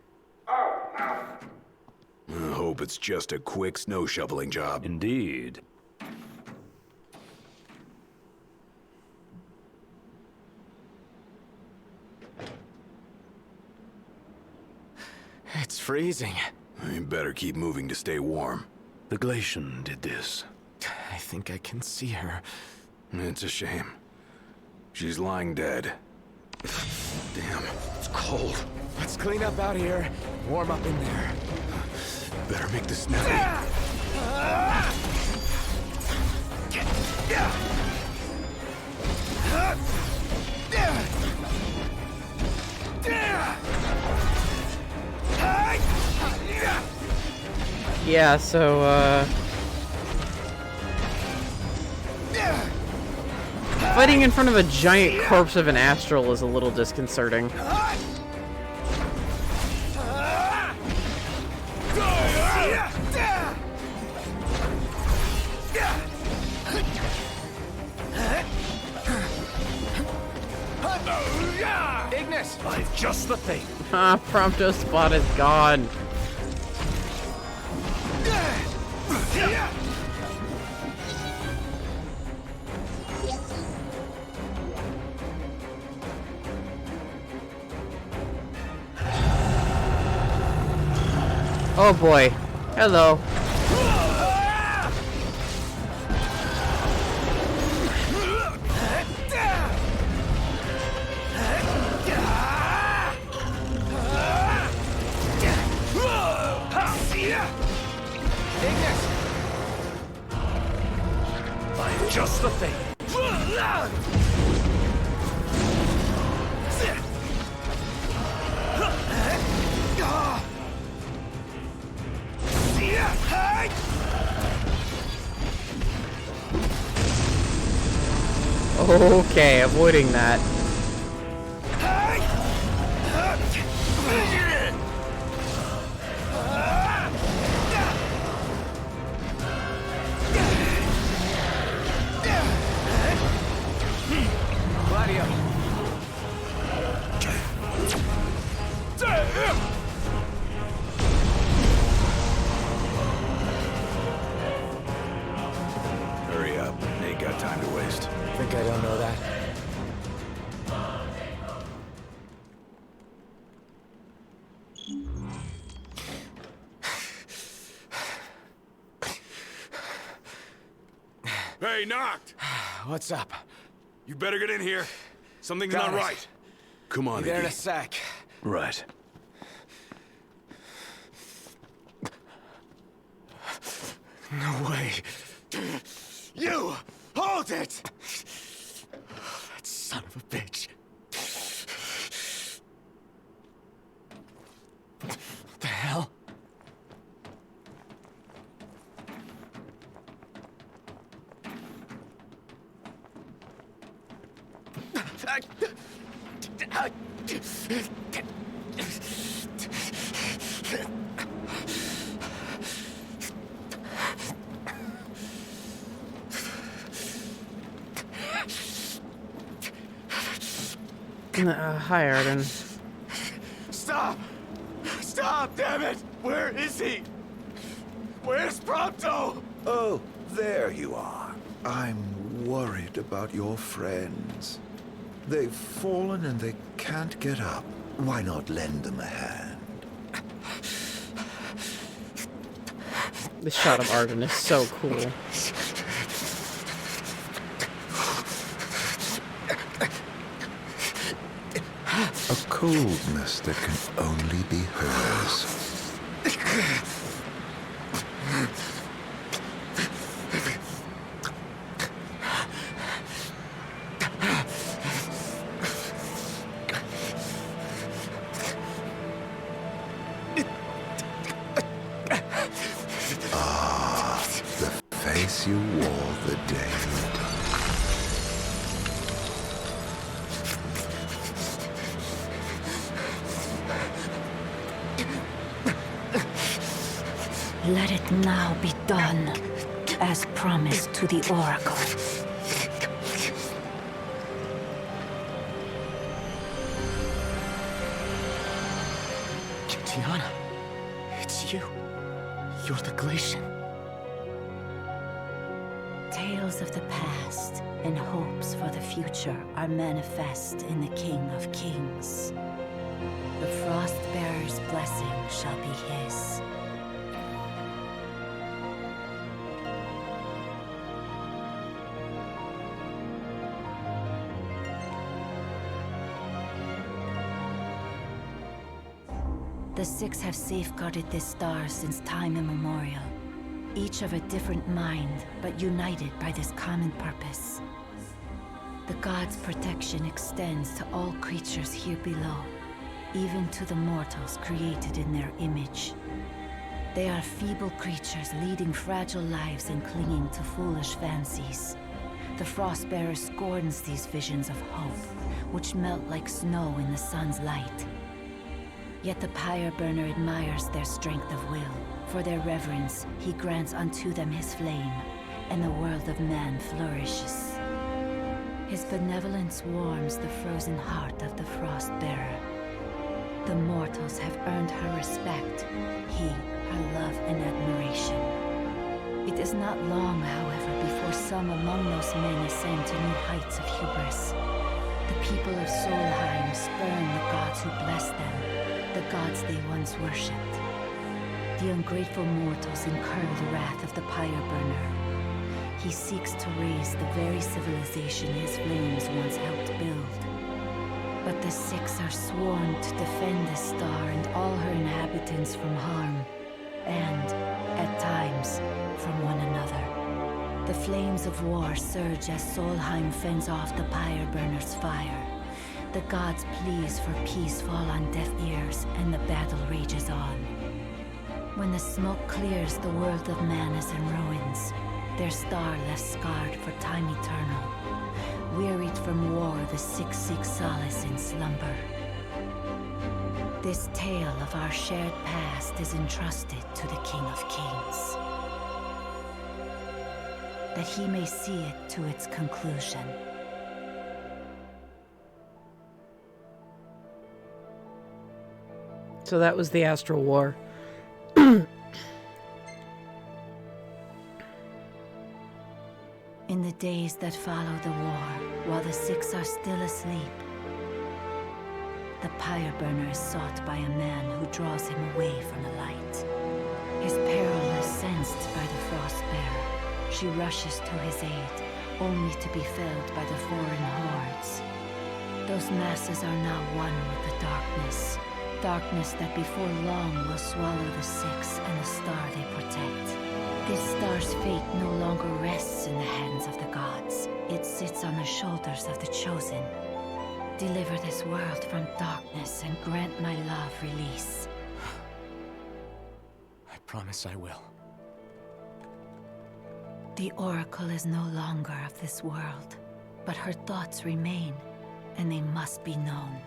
Oh, now. I hope it's just a quick snow shoveling job. Indeed. It's freezing. You better keep moving to stay warm. The Glacian did this. I think I can see her. It's a shame. She's lying dead. Damn, it's cold. Let's clean up out here. Warm up in there. Better make this snappy. Yeah, so, fighting in front of a giant corpse of an astral is a little disconcerting. Ignis! I've just the thing. Ah, Prompto spot is gone. Oh boy. Hello. I'm just the thing. Okay, avoiding that. Gladio. Hurry up. Ain't got time to waste. Think I don't know that? Hey, Noct! What's up? You better get in here. Something's Got not it. right. Come on, Be there in Iggy. a sec. Right. No way. You! Hold it! That son of a bitch. What the hell? Hi, Ardyn. Stop! Stop, damn it! Where is he? Where's Prompto? Oh, there you are. I'm worried about your friends. They've fallen and they can't get up. Why not lend them a hand? This shot of Ardyn is so cool. A coldness that can only be hers. Ah, the face you wore the day you died. Let it now be done, as promised to the Oracle. Tiana, it's you. You're the Glacian. Tales of the past and hopes for the future are manifest in the King of Kings. The Frostbearer's blessing shall be his. The Six have safeguarded this star since time immemorial. Each of a different mind, but united by this common purpose. The gods' protection extends to all creatures here below, even to the mortals created in their image. They are feeble creatures leading fragile lives and clinging to foolish fancies. The Frostbearer scorns these visions of hope, which melt like snow in the sun's light. Yet the Pyre Burner admires their strength of will. For their reverence, he grants unto them his flame, and the world of man flourishes. His benevolence warms the frozen heart of the Frostbearer. The mortals have earned her respect, he her love and admiration. It is not long, however, before some among those men ascend to new heights of hubris. The people of Solheim spurn the gods who blessed them, the gods they once worshipped. The ungrateful mortals incur the wrath of the Pyre Burner. He seeks to raise the very civilization his flames once helped build. But the Six are sworn to defend the star and all her inhabitants from harm, and, at times, from one another. The flames of war surge as Solheim fends off the Pyre Burner's fire. The gods' pleas for peace fall on deaf ears, and the battle rages on. When the smoke clears, the world of man is in ruins, their star left scarred for time eternal. Wearied from war, the Six seek solace in slumber. This tale of our shared past is entrusted to the King of Kings, that he may see it to its conclusion. So that was the Astral War. In the days that follow the war, while the Six are still asleep, the Pyre Burner is sought by a man who draws him away from the light. His peril is sensed by the Frostbearer. She rushes to his aid, only to be felled by the foreign hordes. Those masses are now one with the darkness. Darkness that before long will swallow the Six and the star they protect. This star's fate no longer rests in the hands of the gods. It sits on the shoulders of the chosen. Deliver this world from darkness and grant my love release. I promise I will. The Oracle is no longer of this world, but her thoughts remain, and they must be known.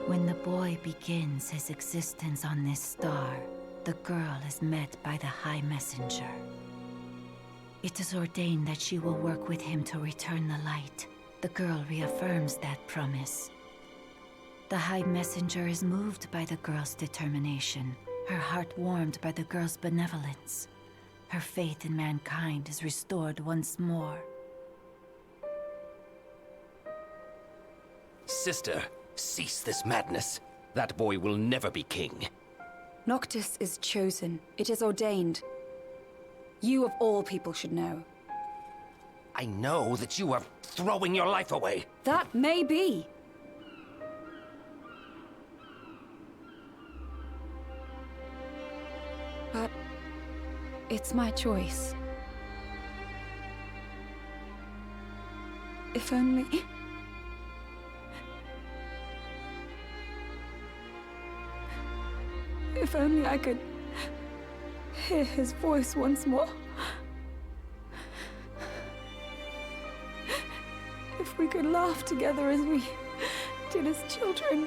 When the boy begins his existence on this star, the girl is met by the High Messenger. It is ordained that she will work with him to return the light. The girl reaffirms that promise. The High Messenger is moved by the girl's determination, her heart warmed by the girl's benevolence. Her faith in mankind is restored once more. Sister, cease this madness. That boy will never be king. Noctis is chosen. It is ordained. You of all people should know. I know that you are throwing your life away. That may be. But it's my choice. If only... If only I could hear his voice once more. If we could laugh together as we did as children.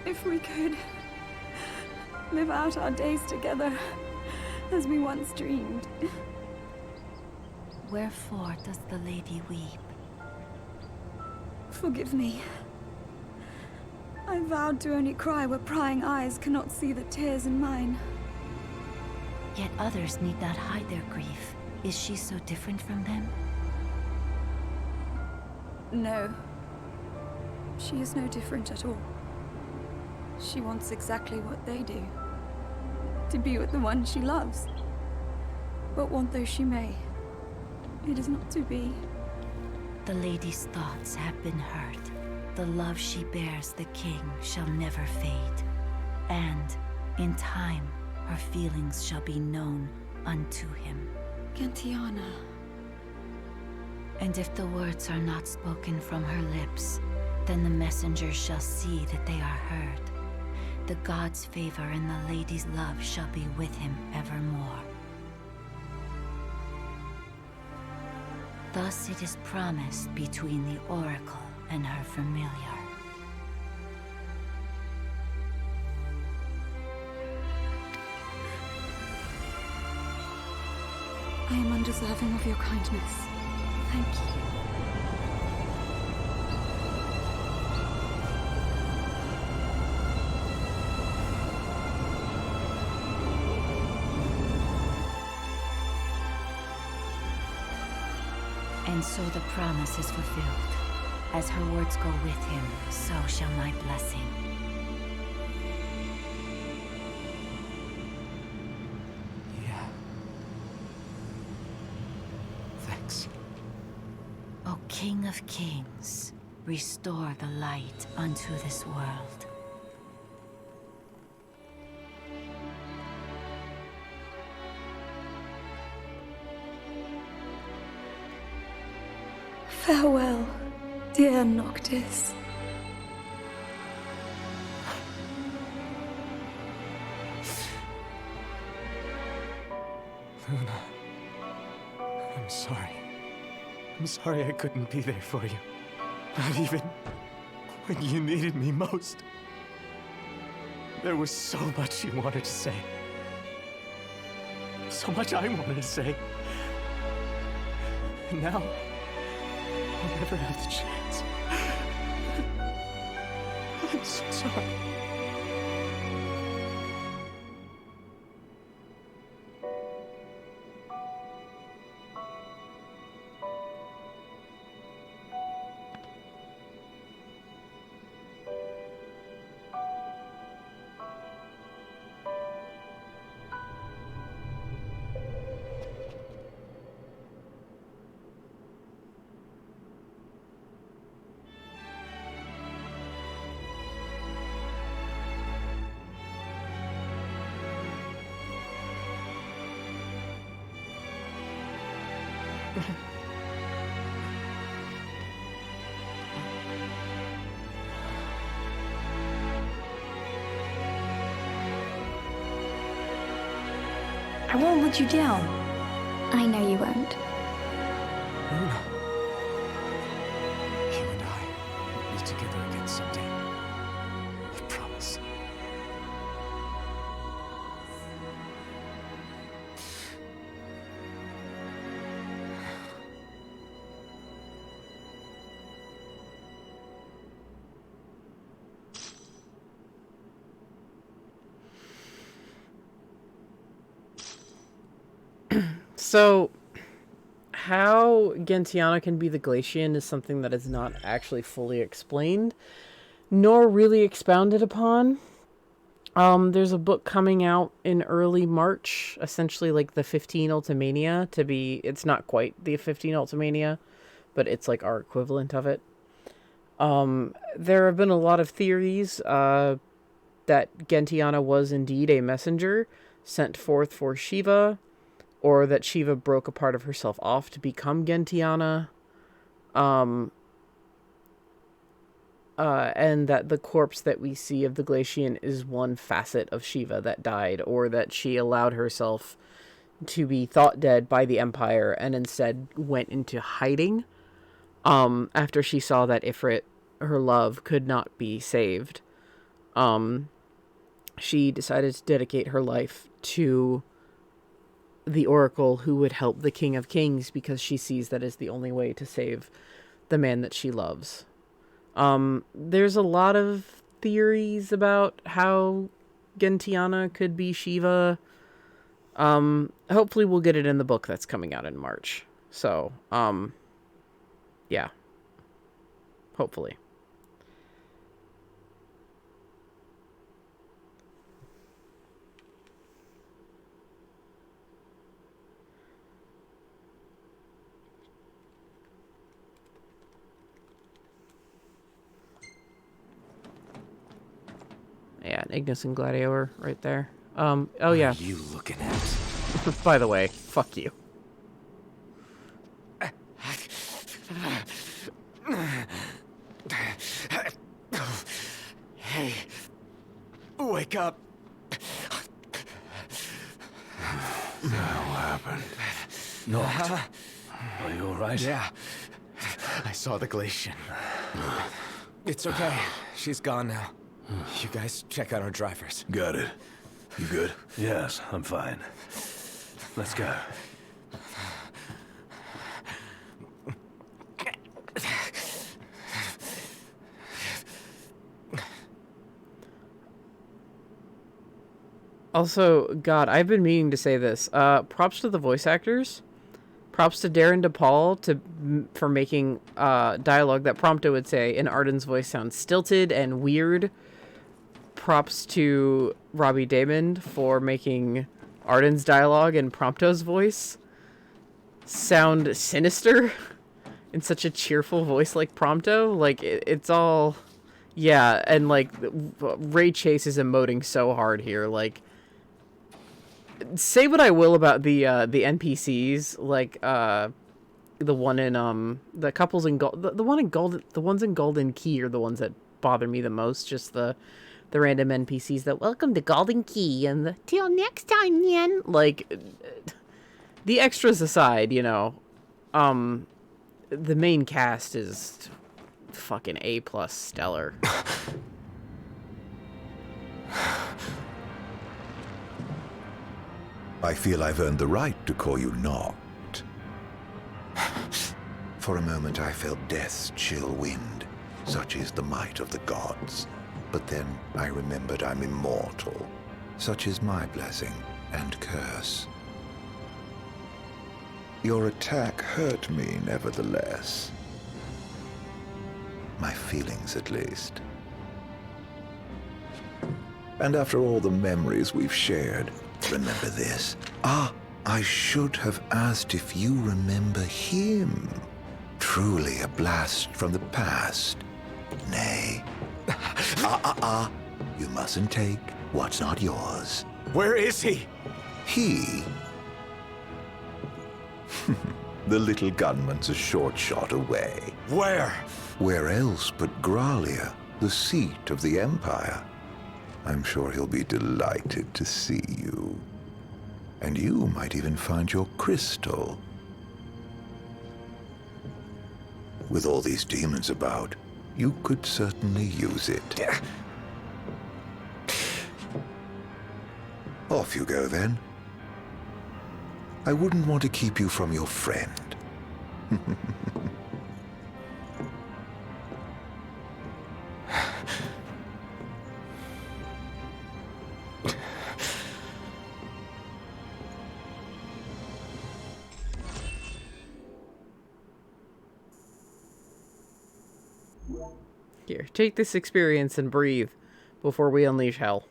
If we could live out our days together as we once dreamed. Wherefore does the lady weep? Forgive me. I vowed to only cry where prying eyes cannot see the tears in mine. Yet others need not hide their grief. Is she so different from them? No. She is no different at all. She wants exactly what they do. To be with the one she loves. But want though she may, it is not to be. The lady's thoughts have been heard. The love she bears the king shall never fade, and in time her feelings shall be known unto him. Gentiana. And if the words are not spoken from her lips, then the messengers shall see that they are heard. The god's favor and the lady's love shall be with him evermore. Thus it is promised between the oracle and her familiar. I am undeserving of your kindness. Thank you. And so the promise is fulfilled. As her words go with him, so shall my blessing. Yeah. Thanks. O King of Kings, restore the light unto this world. Farewell, dear Noctis. Luna, I'm sorry. I'm sorry I couldn't be there for you. Not even when you needed me most. There was so much you wanted to say. So much I wanted to say. And now, I'll never have the chance. I'm so sorry. I won't let you down. I know you won't. Luna. You and I will be together again someday. I promise. So, how Gentiana can be the Glacian is something that is not actually fully explained, nor really expounded upon. There's a book coming out in early March, essentially like the 15 Ultimania, to be, it's not quite the 15 Ultimania, but it's like our equivalent of it. There have been a lot of theories that Gentiana was indeed a messenger sent forth for Shiva, or that Shiva broke a part of herself off to become Gentiana, and that the corpse that we see of the Glacian is one facet of Shiva that died, or that she allowed herself to be thought dead by the Empire and instead went into hiding after she saw that Ifrit, her love, could not be saved. She decided to dedicate her life to the Oracle who would help the King of Kings, because she sees that is the only way to save the man that she loves. There's a lot of theories about how Gentiana could be Shiva. Hopefully we'll get it in the book that's coming out in March. So, yeah. Hopefully. Ignis and Gladiator right there. Oh yeah. What are you looking at? By the way, fuck you. Hey, wake up. What happened? Noct, are you alright? Yeah, I saw the Glacian. It's okay. She's gone now. You guys check out our drivers. Got it. You good? Yes, I'm fine. Let's go. Also, God, I've been meaning to say this. Props to the voice actors. Props to Darren DePaul for making dialogue that Prompto would say in Ardyn's voice sound stilted and weird. Props to Robbie Damon for making Ardyn's dialogue and Prompto's voice sound sinister in such a cheerful voice like Prompto. Like, it's all... Yeah, and, like, Ray Chase is emoting so hard here. Like, say what I will about the NPCs, like, the one in, the couples in Gold... The ones in Golden Key are the ones that bother me the most. Just the random NPCs that, welcome to Golden Key, and the, till next time, Yen. Like, the extras aside, you know, the main cast is fucking A+ stellar. I feel I've earned the right to call you Noct. For a moment I felt death's chill wind. Such is the might of the gods. But then I remembered I'm immortal. Such is my blessing and curse. Your attack hurt me, nevertheless. My feelings, at least. And after all the memories we've shared, remember this. I should have asked if you remember him. Truly a blast from the past. Nay. You mustn't take what's not yours. Where is he? He? The little gunman's a short shot away. Where? Where else but Gralia, the seat of the Empire? I'm sure he'll be delighted to see you. And you might even find your crystal. With all these demons about, you could certainly use it. Off you go, then. I wouldn't want to keep you from your friend. Here, take this experience and breathe before we unleash hell.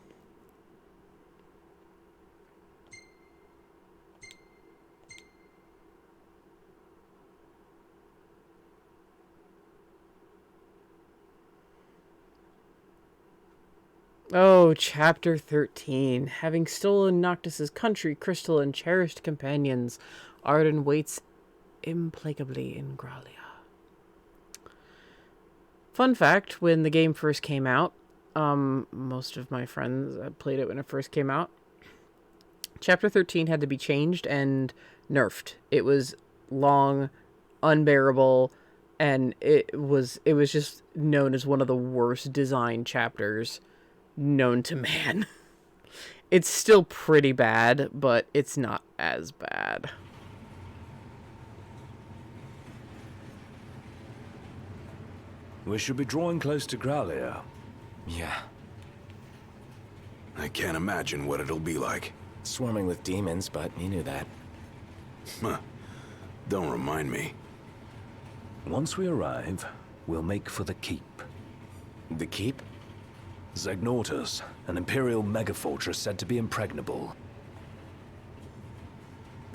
Oh, Chapter 13. Having stolen Noctis's country, crystal, and cherished companions, Ardyn waits implacably in Gralia. Fun fact, when the game first came out, most of my friends played it when it first came out, Chapter 13 had to be changed and nerfed. It was long, unbearable, and it was just known as one of the worst design chapters known to man. It's still pretty bad, but it's not as bad. We should be drawing close to Gralia. Yeah. I can't imagine what it'll be like. Swarming with demons, but you knew that. Huh. Don't remind me. Once we arrive, we'll make for the keep. The keep? Zagnortus, an Imperial megafortress said to be impregnable.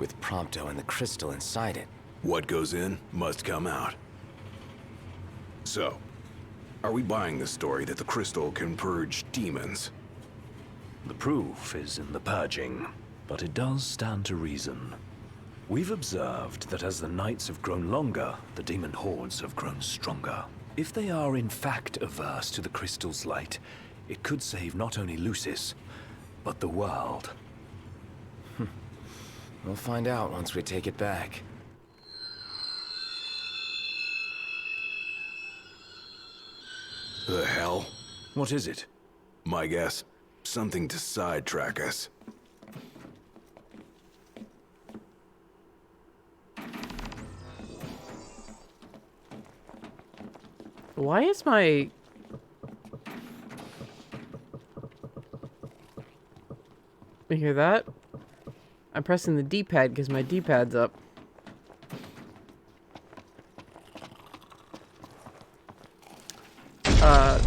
With Prompto and the crystal inside it. What goes in must come out. So, are we buying the story that the crystal can purge demons? The proof is in the purging, but it does stand to reason. We've observed that as the nights have grown longer, the demon hordes have grown stronger. If they are in fact averse to the crystal's light, it could save not only Lucis, but the world. We'll find out once we take it back. The hell? What is it? My guess, something to sidetrack us. Why is my... You hear that? I'm pressing the D-pad because my D-pad's up.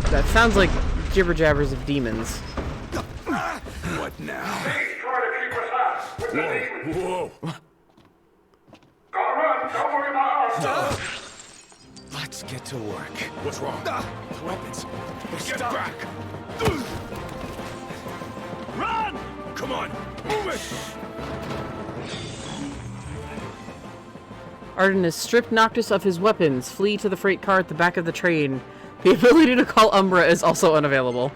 That sounds like jibber-jabbers of demons. What now? Please try to keep us out with the demons. Whoa! Gotta run, don't worry about us. Let's get to work. What's wrong? The weapons. They're Get stuck. back! Run! Come on, move it! Ardyn has stripped Noctis of his weapons. Flee to the freight car at the back of the train. The ability to call Umbra is also unavailable.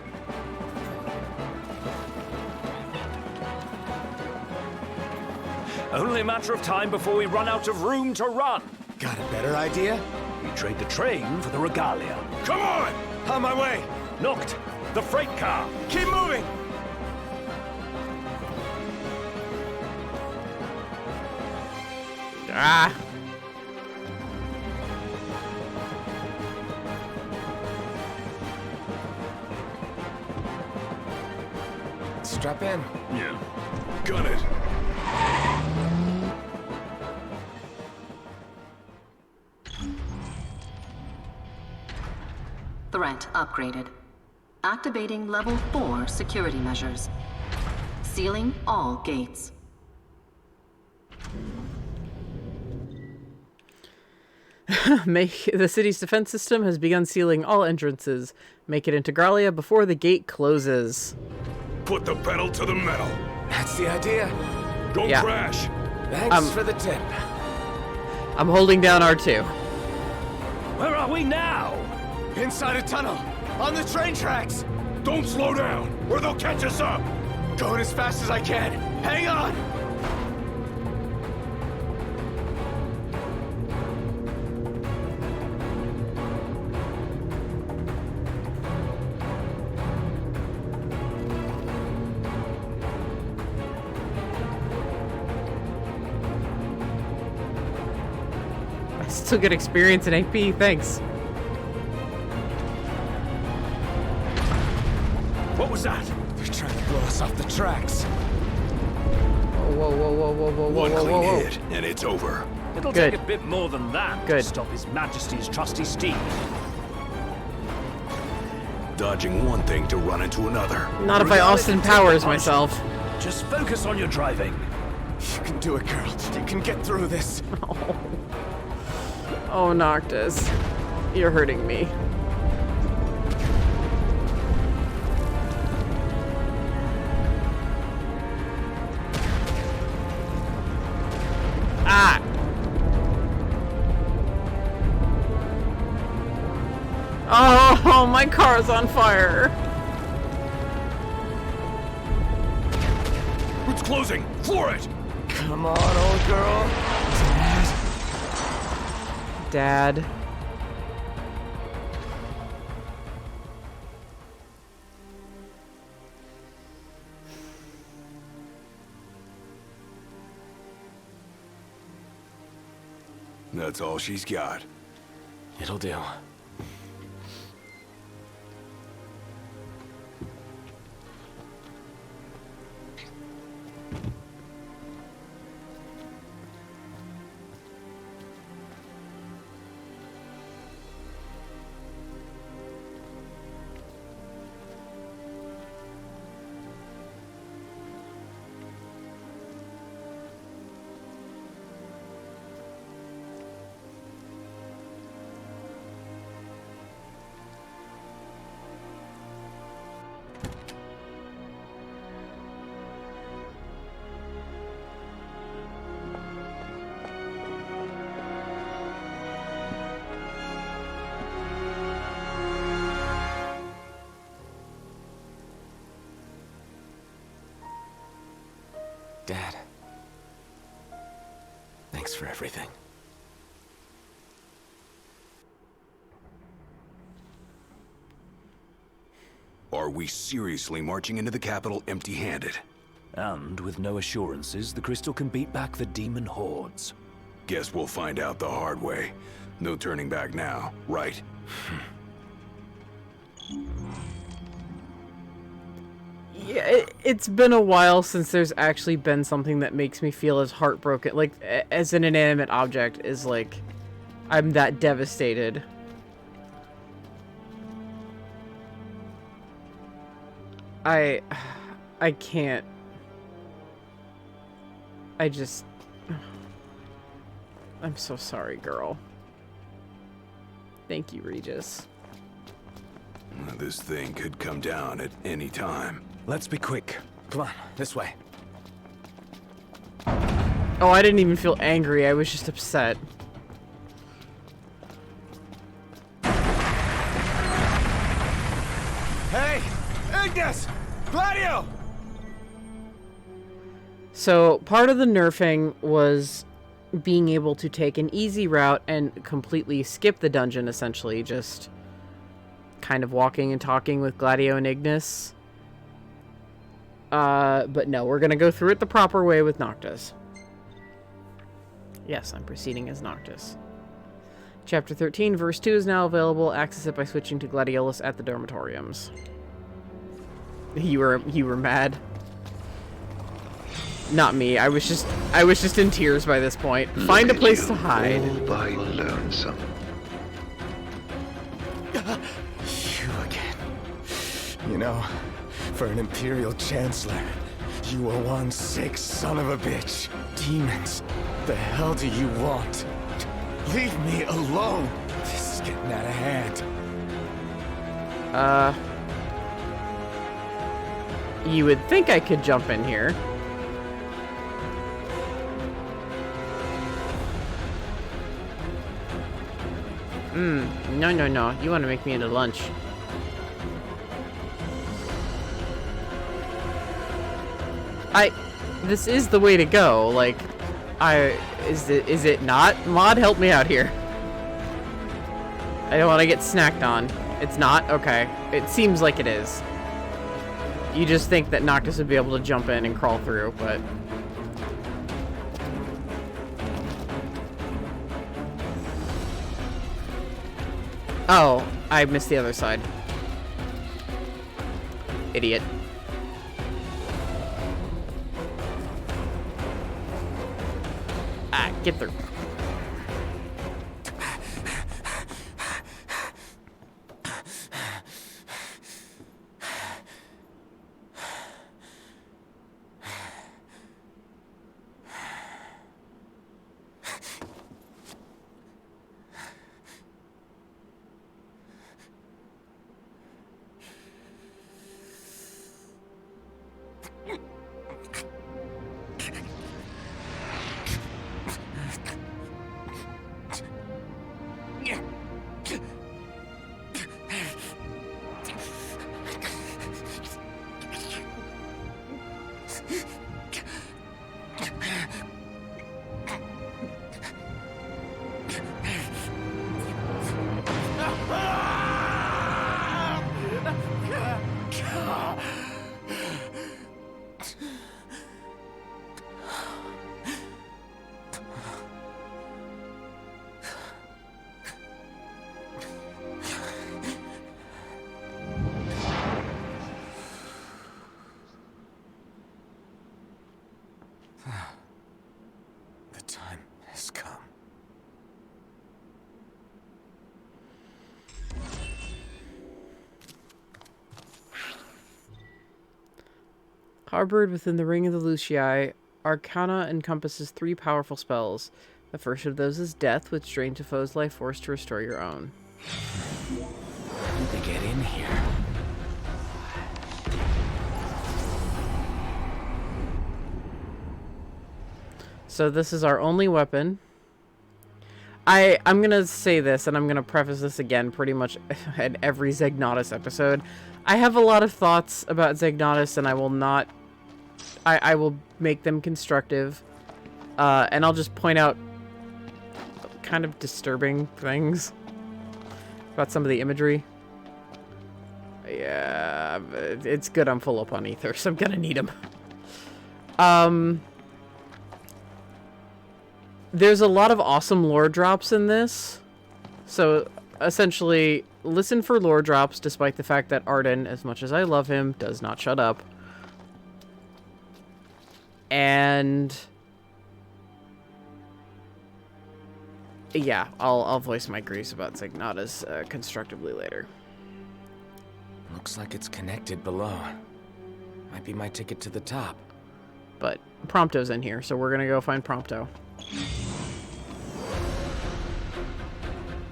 Only a matter of time before we run out of room to run. Got a better idea? We trade the train for the regalia. Come on! On my way! Noct, the freight car. Keep moving! Ah! Strap in. Yeah. Gun it. Threat upgraded. Activating level 4 security measures. Sealing all gates. The city's defense system has begun sealing all entrances. Make it into Gralia before the gate closes. Put the pedal to the metal. That's the idea. Don't Yeah. crash. Thanks for the tip. I'm holding down R2. Where are we now? Inside a tunnel. On the train tracks. Don't slow down, or they'll catch us up. Going as fast as I can. Hang on. I still get experience in AP, thanks. What was that? They're trying to blow us off the tracks. Whoa, whoa, whoa, whoa, whoa, whoa, One whoa, clean whoa, whoa. hit, and it's over. It'll Good. take a bit more than that Good. to stop His Majesty's trusty steed. Dodging one thing to run into another. Not if I Austin Powers myself. Just focus on your driving. You can do it, girl. You can get through this. Oh, Noctis. You're hurting me. Ah! Oh, my car's on fire. It's closing. Floor it. Come on, old girl. Dad. That's all she's got. It'll do. Dad. Thanks for everything. Are we seriously marching into the capital empty-handed? And with no assurances, the crystal can beat back the demon hordes. Guess we'll find out the hard way. No turning back now, right? Yeah, it's been a while since there's actually been something that makes me feel as heartbroken, like, as an inanimate object, is like, I'm that devastated. I can't. I'm so sorry, girl. Thank you, Regis. This thing could come down at any time. Let's be quick. Come on, this way. Oh, I didn't even feel angry. I was just upset. Hey! Ignis! Gladio! So, part of the nerfing was being able to take an easy route and completely skip the dungeon, essentially. Just kind of walking and talking with Gladio and Ignis. But no, we're gonna go through it the proper way with Noctis. Yes, I'm proceeding as Noctis. Chapter 13, verse 2 is now available. Access it by switching to Gladiolus at the dormitoriums. You were mad. Not me. I was just in tears by this point. Find a place to hide. All by lonesome. You again. You know, for an Imperial Chancellor, you were one sick son of a bitch. Demons, the hell do you want? Leave me alone. This is getting out of hand. You would think I could jump in here. No. You want to make me into lunch. This is the way to go. Like, is it not? Mod, help me out here. I don't want to get snacked on. It's not? Okay. It seems like it is. You just think that Noctis would be able to jump in and crawl through, but... Oh, I missed the other side. Idiot. Ah, get through. The time has come. Harbored within the Ring of the Lucii, Arcana encompasses 3 powerful spells. The first of those is Death, which drains a foe's life force to restore your own. How did they get in here? So this is our only weapon. I'm gonna say this, and I'm gonna preface this again pretty much at every Zegnatus episode. I have a lot of thoughts about Zegnatus, and I will not I will make them constructive. And I'll just point out kind of disturbing things about some of the imagery. Yeah, it's good I'm full up on ether, so I'm gonna need them. There's a lot of awesome lore drops in this. So, essentially, listen for lore drops, despite the fact that Ardyn, as much as I love him, does not shut up. And... yeah, I'll voice my griefs about Zegnatas constructively later. Looks like it's connected below. Might be my ticket to the top. But Prompto's in here, so we're gonna go find Prompto.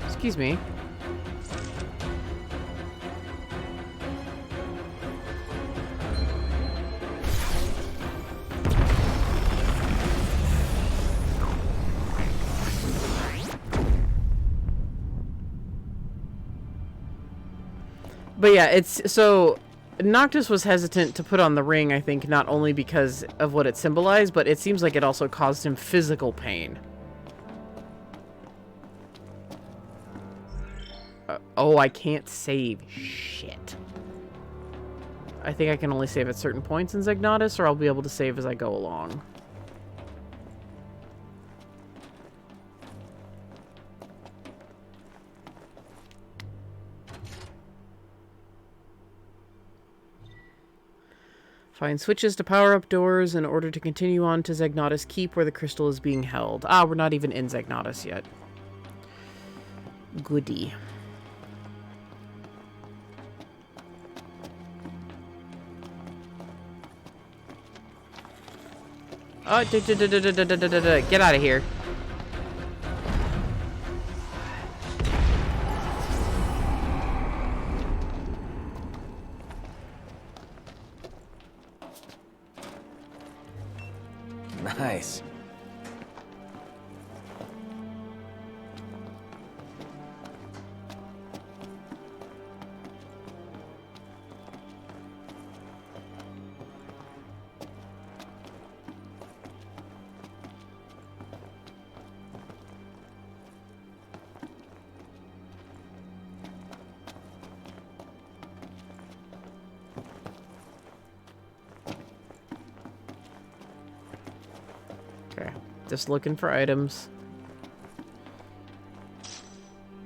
Excuse me. But yeah, it's so Noctis was hesitant to put on the ring, I think, not only because of what it symbolized, but it seems like it also caused him physical pain. Oh, I can't save. Shit. I think I can only save at certain points in Zegnatas, or I'll be able to save as I go along. Find switches to power up doors in order to continue on to Zegnatas Keep where the crystal is being held. Ah, we're not even in Zegnatas yet. Goody. Oh, get out of here. Nice. Okay, just looking for items.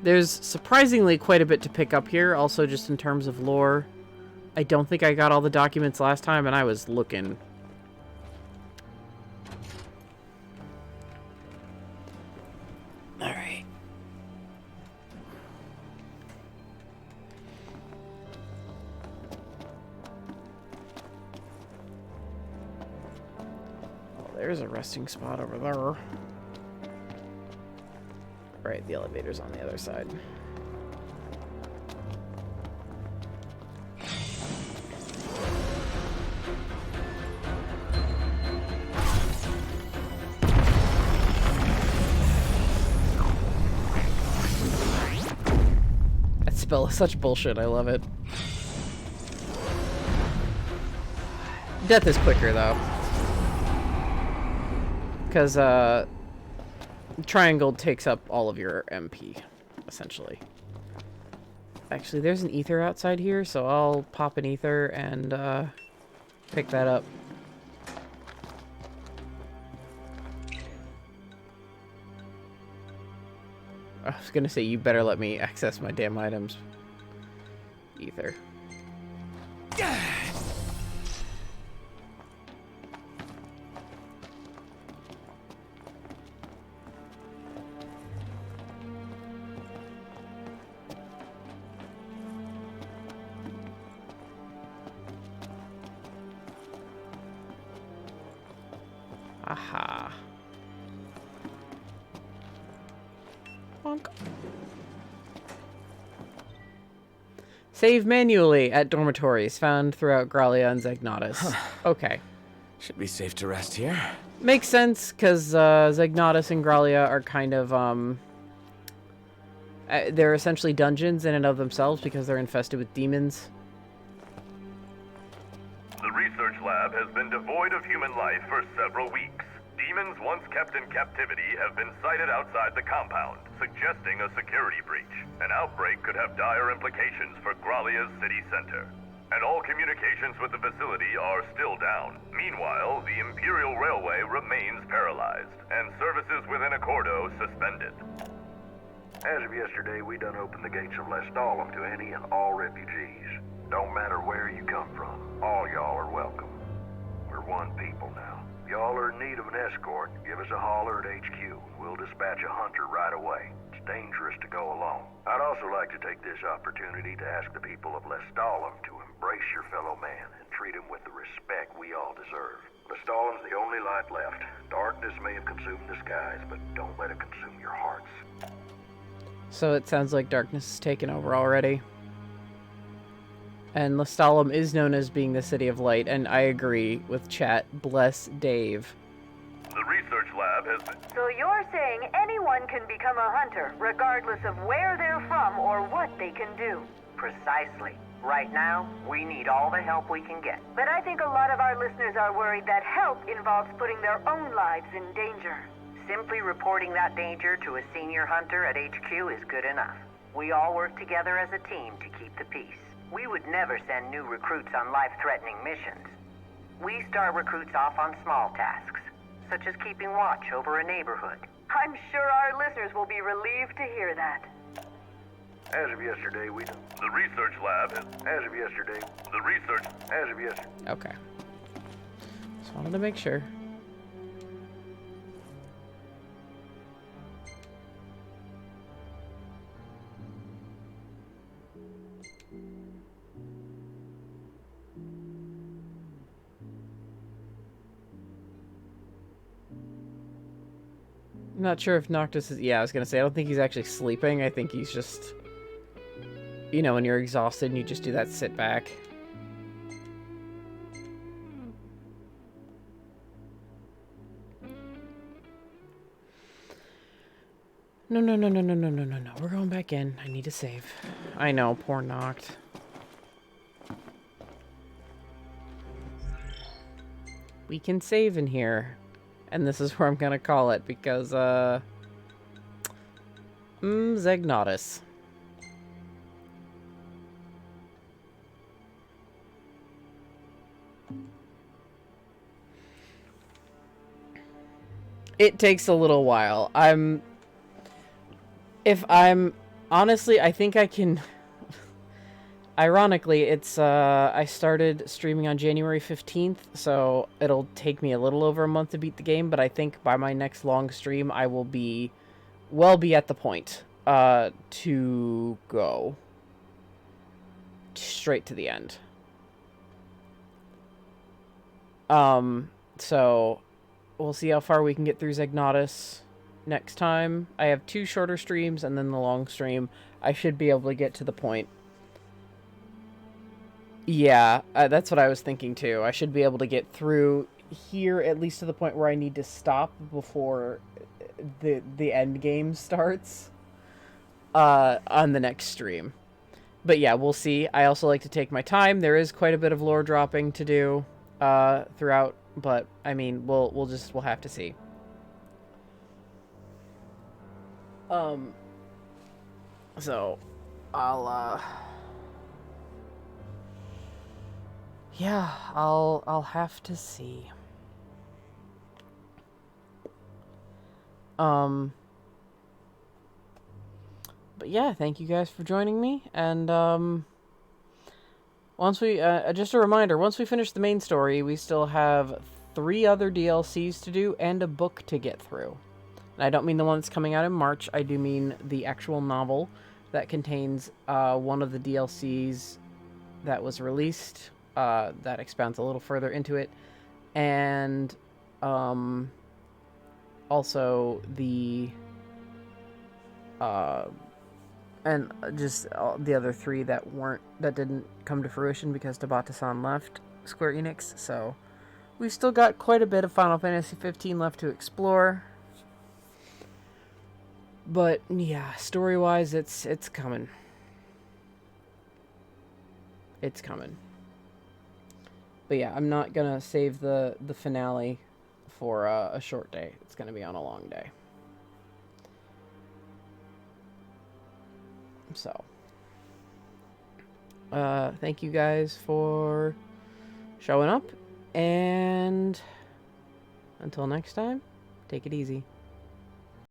There's surprisingly quite a bit to pick up here, also just in terms of lore. I don't think I got all the documents last time, and I was looking. Alright. There's a resting spot over there. Right, the elevator's on the other side. That spell is such bullshit, I love it. Death is quicker, though. Because, triangle takes up all of your MP, essentially. Actually, there's an ether outside here, so I'll pop an ether and, pick that up. I was gonna say, you better let me access my damn items. Ether. Aha. Bonk. Save manually at dormitories found throughout Gralia and Zegnatas. Okay. Should be safe to rest here. Makes sense, because Zegnatas and Gralia are kind of, they're essentially dungeons in and of themselves because they're infested with demons. The research lab lab has been devoid of human life for several weeks. Demons once kept in captivity have been sighted outside the compound, suggesting a security breach. An outbreak could have dire implications for Gralia's city center. And all communications with the facility are still down. Meanwhile, the Imperial Railway remains paralyzed, and services within Accordo suspended. As of yesterday, we done opened the gates of Lestalem to any and all refugees. Don't matter where you come from, all y'all are welcome. We're one people now. Y'all are in need of an escort, give us a holler at HQ. We'll dispatch a hunter right away. It's dangerous to go alone. I'd also like to take this opportunity to ask the people of Lestalem to embrace your fellow man and treat him with the respect we all deserve. Lestalem's the only light left. Darkness may have consumed the skies, but don't let it consume your hearts. So it sounds like darkness has taken over already. And Lestalem is known as being the City of Light, and I agree with chat. Bless Dave. The research lab has been... So you're saying anyone can become a hunter, regardless of where they're from or what they can do? Precisely. Right now, we need all the help we can get. But I think a lot of our listeners are worried that help involves putting their own lives in danger. Simply reporting that danger to a senior hunter at HQ is good enough. We all work together as a team to keep the peace. We would never send new recruits on life-threatening missions. We start recruits off on small tasks, such as keeping watch over a neighborhood. I'm sure our listeners will be relieved to hear that. As of yesterday, we... The research lab has... As of yesterday... The research... As of yesterday... Okay. Just wanted to make sure. I'm not sure if Noctis is... Yeah, I was going to say, I don't think he's actually sleeping. I think he's just... You know, when you're exhausted and you just do that sit back. No. We're going back in. I need to save. I know, poor Noct. We can save in here. And this is where I'm gonna call it, because, Noctis. It takes a little while. Honestly, I think I can... Ironically, it's, I started streaming on January 15th, so it'll take me a little over a month to beat the game, but I think by my next long stream, I will be at the point, to go straight to the end. So, we'll see how far we can get through Noctis next time. I have 2 shorter streams, and then the long stream. I should be able to get to the point. Yeah, that's what I was thinking too. I should be able to get through here at least to the point where I need to stop before the end game starts on the next stream. But yeah, we'll see. I also like to take my time. There is quite a bit of lore dropping to do throughout, but I mean, we'll have to see. So I'll yeah, I'll have to see. But yeah, thank you guys for joining me, and once we just a reminder, once we finish the main story, we still have 3 other DLCs to do and a book to get through. And I don't mean the one that's coming out in March, I do mean the actual novel that contains one of the DLCs that was released. That expounds a little further into it, and also the and just the other 3 that didn't come to fruition because Tabata-san left Square Enix. So we've still got quite a bit of Final Fantasy 15 left to explore. But yeah, story-wise, it's coming. It's coming. But yeah, I'm not gonna save the finale for a short day. It's gonna be on a long day. So, thank you guys for showing up, and until next time, take it easy.